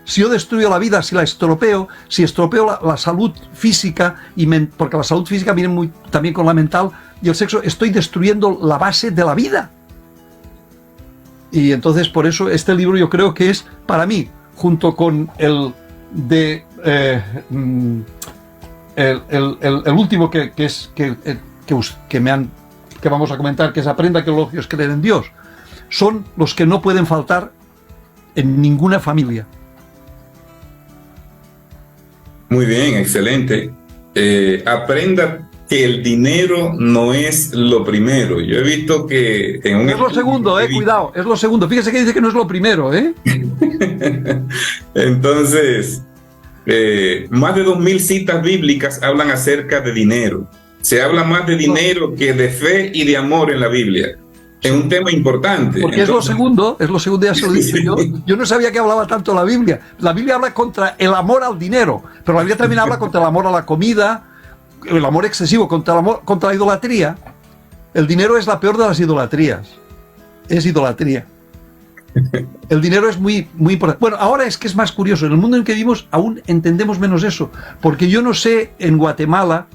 Si yo destruyo la vida, si la estropeo, si estropeo la salud física, porque la salud física viene también con la mental y el sexo, estoy destruyendo la base de la vida. Y entonces por eso este libro yo creo que es, para mí, junto con el último que vamos a comentar, que es Aprenda que el elogio es creer en Dios, son los que no pueden faltar en ninguna familia. Muy bien, excelente. Aprenda que el dinero no es lo primero. Yo he visto que en un... Es lo segundo, cuidado, es lo segundo. Fíjese que dice que no es lo primero, Entonces, más de 2000 citas bíblicas hablan acerca de dinero. Se habla más de dinero que de fe y de amor en la Biblia. Es un tema importante. Porque entonces, es lo segundo, ya se lo dije yo. Yo no sabía que hablaba tanto la Biblia. La Biblia habla contra el amor al dinero, pero la Biblia también habla contra el amor a la comida, el amor excesivo, contra la idolatría. El dinero es la peor de las idolatrías. Es idolatría. El dinero es muy, muy importante. Bueno, ahora es que es más curioso. En el mundo en que vivimos aún entendemos menos eso. Porque yo no sé en Guatemala,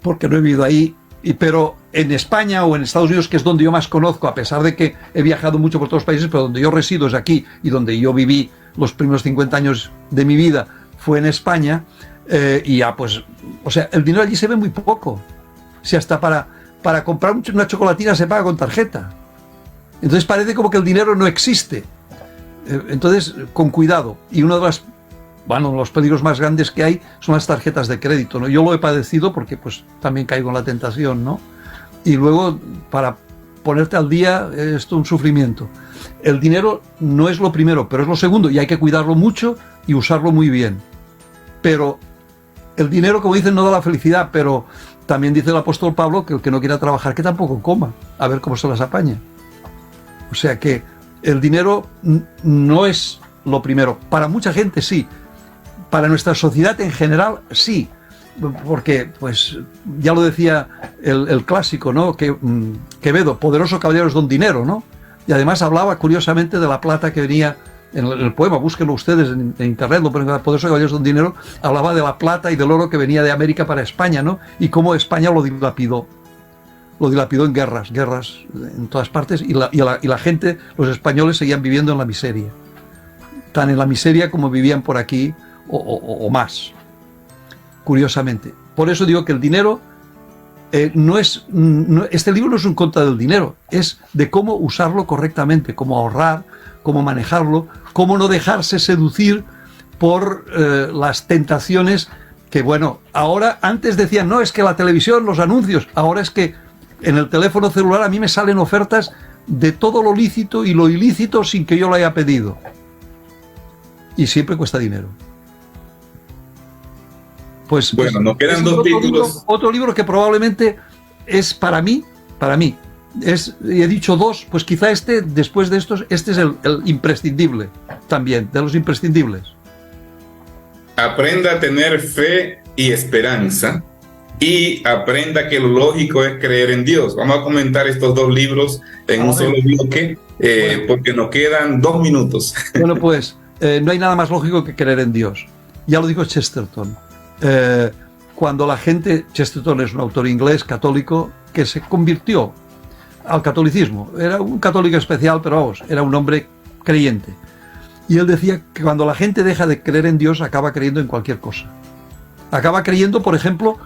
porque no he vivido ahí, pero en España o en Estados Unidos, que es donde yo más conozco, a pesar de que he viajado mucho por todos los países, pero donde yo resido es aquí, y donde yo viví los primeros 50 años de mi vida fue en España, y ya pues, o sea, el dinero allí se ve muy poco. Si hasta para comprar una chocolatina se paga con tarjeta. Entonces parece como que el dinero no existe. Entonces, con cuidado. Y uno de los peligros más grandes que hay son las tarjetas de crédito, ¿no? Yo lo he padecido porque pues también caigo en la tentación, ¿no? Y luego, para ponerte al día, es todo un sufrimiento. El dinero no es lo primero, pero es lo segundo, y hay que cuidarlo mucho y usarlo muy bien. Pero el dinero, como dicen, no da la felicidad, pero también dice el apóstol Pablo que el que no quiera trabajar, que tampoco coma, a ver cómo se las apaña. O sea que el dinero no es lo primero. Para mucha gente sí. Para nuestra sociedad en general, sí, porque, pues, ya lo decía el clásico, ¿no? Quevedo, poderoso caballero es don dinero, ¿no? Y además hablaba, curiosamente, de la plata que venía en el poema, búsquenlo ustedes en internet, lo ponen, poderoso caballero es don dinero, hablaba de la plata y del oro que venía de América para España, ¿no? Y cómo España lo dilapidó en guerras en todas partes, y la gente, los españoles, seguían viviendo en la miseria, tan en la miseria como vivían por aquí, o más, curiosamente. Por eso digo que el dinero este libro no es un contra del dinero, es de cómo usarlo correctamente, cómo ahorrar, cómo manejarlo, cómo no dejarse seducir por las tentaciones que, bueno, ahora, antes decían, no, es que la televisión, los anuncios, ahora es que en el teléfono celular a mí me salen ofertas de todo lo lícito y lo ilícito sin que yo lo haya pedido. Y siempre cuesta dinero. Pues bueno, nos quedan dos títulos. Otro libro que probablemente es para mí, he dicho dos, pues quizá después de estos, este es el imprescindible también, de los imprescindibles. Aprenda a tener fe y esperanza, y aprenda que lo lógico es creer en Dios. Vamos a comentar estos dos libros en un solo bloque, porque nos quedan 2 minutos. Bueno, pues no hay nada más lógico que creer en Dios. Ya lo dijo Chesterton. Cuando la gente, Chesterton es un autor inglés católico que se convirtió al catolicismo, era un católico especial, pero vamos, era un hombre creyente, y él decía que cuando la gente deja de creer en Dios acaba creyendo en cualquier cosa, acaba creyendo, por ejemplo,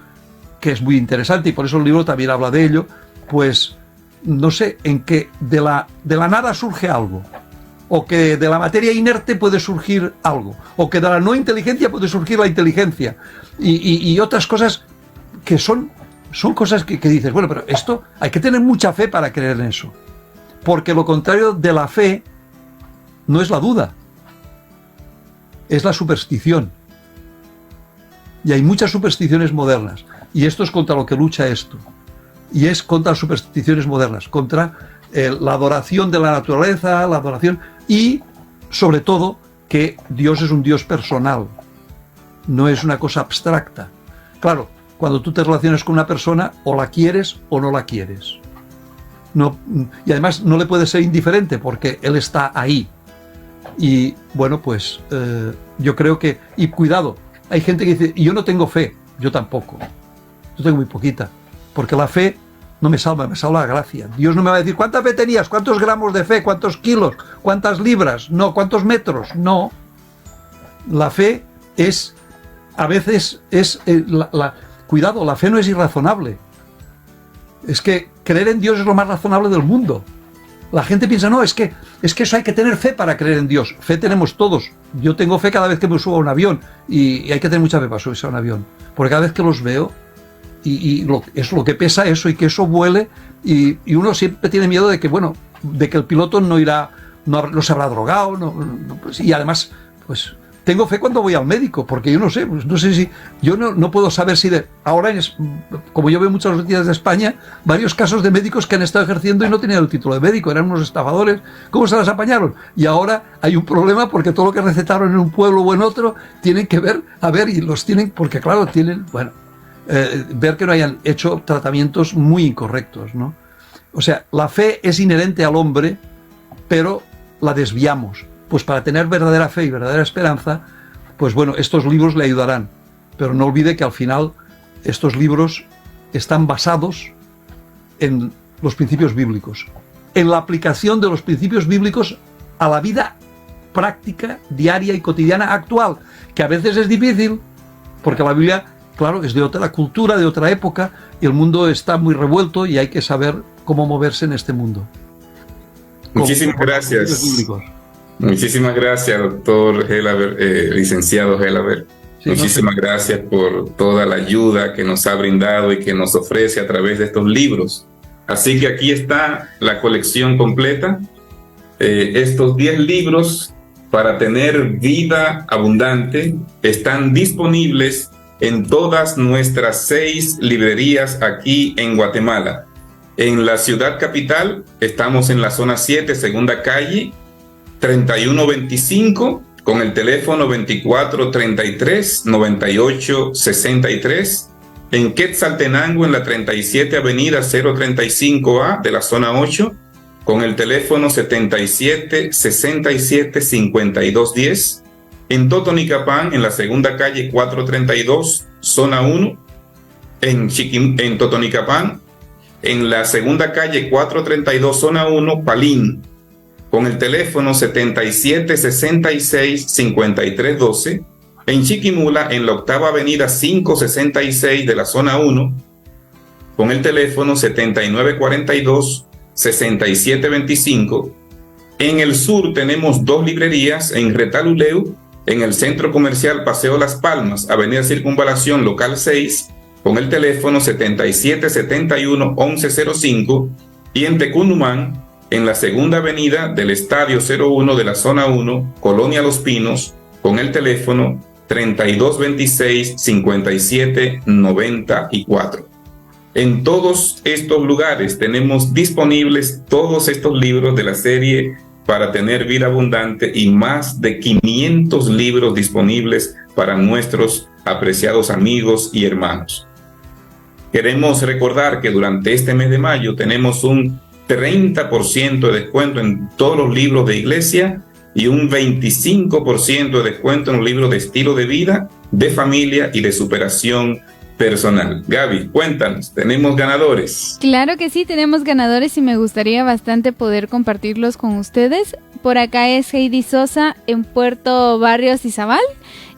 que es muy interesante y por eso el libro también habla de ello, pues no sé, en que de la nada surge algo, o que de la materia inerte puede surgir algo, o que de la no inteligencia puede surgir la inteligencia, y otras cosas que son cosas que dices, bueno, pero esto hay que tener mucha fe para creer en eso, porque lo contrario de la fe no es la duda, es la superstición, y hay muchas supersticiones modernas, y esto es contra lo que lucha esto, y es contra las supersticiones modernas, contra la adoración de la naturaleza, la adoración, y sobre todo que Dios es un Dios personal, no es una cosa abstracta. Claro, cuando tú te relacionas con una persona, o la quieres o no la quieres. No, y además no le puedes ser indiferente porque Él está ahí. Y bueno, pues yo creo que, y cuidado, hay gente que dice, yo no tengo fe, yo tampoco, yo tengo muy poquita, porque la fe no me salva la gracia. Dios no me va a decir, ¿cuánta fe tenías? ¿Cuántos gramos de fe? ¿Cuántos kilos? ¿Cuántas libras? No, ¿cuántos metros? No. La fe es, a veces es, cuidado, la fe no es irrazonable. Es que creer en Dios es lo más razonable del mundo. La gente piensa, no, es que eso hay que tener fe para creer en Dios. Fe tenemos todos. Yo tengo fe cada vez que me subo a un avión y hay que tener mucha fe para subirse a un avión. Porque cada vez que los veo es lo que pesa eso y que eso vuele y uno siempre tiene miedo de que, bueno, de que el piloto no se habrá drogado, pues, y además, pues tengo fe cuando voy al médico, porque yo no sé, pues, no sé si, yo no puedo saber si ahora, como yo veo muchas noticias de España, varios casos de médicos que han estado ejerciendo y no tenían el título de médico, eran unos estafadores, ¿cómo se las apañaron? Y ahora hay un problema porque todo lo que recetaron en un pueblo o en otro tienen que ver, y los tienen, porque claro, tienen, bueno, ver que no hayan hecho tratamientos muy incorrectos, ¿no? O sea, la fe es inherente al hombre, pero la desviamos. Pues para tener verdadera fe y verdadera esperanza, pues bueno, estos libros le ayudarán. Pero no olvide que al final estos libros están basados en los principios bíblicos, en la aplicación de los principios bíblicos a la vida práctica, diaria y cotidiana actual, que a veces es difícil, porque la Biblia, claro, es de otra cultura, de otra época, y el mundo está muy revuelto y hay que saber cómo moverse en este mundo. Muchísimas gracias. Muchísimas gracias, doctor Helaber, licenciado Helaber. Sí, muchísimas gracias por toda la ayuda que nos ha brindado y que nos ofrece a través de estos libros. Así que aquí está la colección completa. Estos 10 libros para tener vida abundante están disponibles en todas nuestras 6 librerías aquí en Guatemala. En la ciudad capital estamos en la zona 7, segunda calle, 3125, con el teléfono 2433-9863. En Quetzaltenango, en la 37 Avenida 035A de la zona 8, con el teléfono 7767-5210. En Totonicapán, en la segunda calle 432, zona 1. En Totonicapán, en la segunda calle 432, zona 1, Palín, con el teléfono 7766-5312. En Chiquimula, en la octava avenida 566 de la zona 1, con el teléfono 7942-6725. En el sur tenemos 2 librerías, en Retaluleu, en el centro comercial Paseo Las Palmas, avenida Circunvalación, local 6, con el teléfono 7771-1105, y en Tecunumán, en la segunda avenida del Estadio 01 de la zona 1, Colonia Los Pinos, con el teléfono 3226-5794. En todos estos lugares tenemos disponibles todos estos libros de la serie Para Tener Vida Abundante y más de 500 libros disponibles para nuestros apreciados amigos y hermanos. Queremos recordar que durante este mes de mayo tenemos un 30% de descuento en todos los libros de iglesia y un 25% de descuento en los libros de estilo de vida, de familia y de superación personal. Gaby, cuéntanos, ¿tenemos ganadores? Claro que sí, tenemos ganadores y me gustaría bastante poder compartirlos con ustedes. Por acá es Heidi Sosa en Puerto Barrios Izabal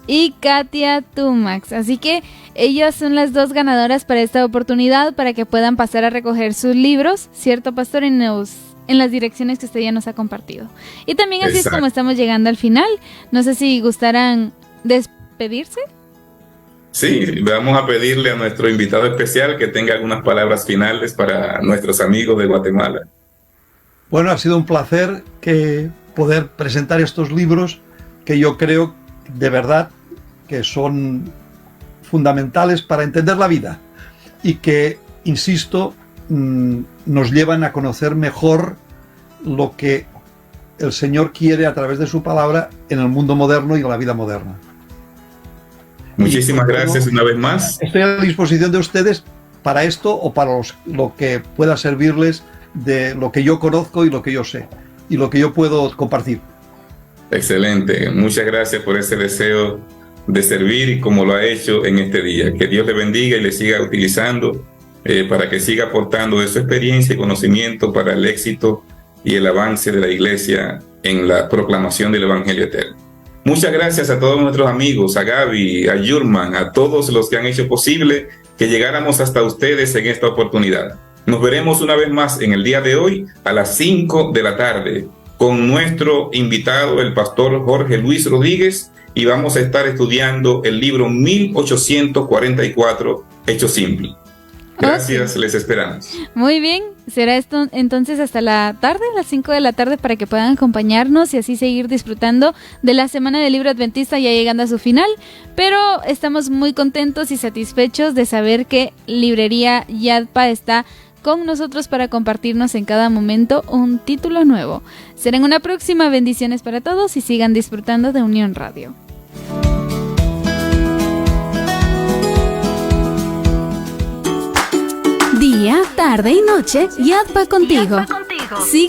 y Katia Tumax. Así que ellas son las 2 ganadoras para esta oportunidad, para que puedan pasar a recoger sus libros, ¿cierto, pastor? En las direcciones que usted ya nos ha compartido. Y también así es como estamos llegando al final. No sé si gustarán despedirse. Sí, vamos a pedirle a nuestro invitado especial que tenga algunas palabras finales para nuestros amigos de Guatemala. Bueno, ha sido un placer poder presentar estos libros que yo creo de verdad que son fundamentales para entender la vida y que, insisto, nos llevan a conocer mejor lo que el Señor quiere a través de su palabra en el mundo moderno y en la vida moderna. Muchísimas gracias una vez más. Estoy a la disposición de ustedes para esto o para lo que pueda servirles de lo que yo conozco y lo que yo sé y lo que yo puedo compartir. Excelente. Muchas gracias por ese deseo de servir y como lo ha hecho en este día. Que Dios le bendiga y le siga utilizando para que siga aportando de su experiencia y conocimiento para el éxito y el avance de la iglesia en la proclamación del Evangelio eterno. Muchas gracias a todos nuestros amigos, a Gaby, a Yurman, a todos los que han hecho posible que llegáramos hasta ustedes en esta oportunidad. Nos veremos una vez más en el día de hoy a las 5 de la tarde con nuestro invitado, el pastor Jorge Luis Rodríguez, y vamos a estar estudiando el libro 1844, Hecho Simple. Gracias, les esperamos. Muy bien, será esto entonces hasta la tarde, a las 5 de la tarde, para que puedan acompañarnos y así seguir disfrutando de la Semana del Libro Adventista ya llegando a su final. Pero estamos muy contentos y satisfechos de saber que Librería Yadpa está con nosotros para compartirnos en cada momento un título nuevo. Será en una próxima. Bendiciones para todos y sigan disfrutando de Unión Radio. Día, tarde y noche, Yadpa contigo. Sigue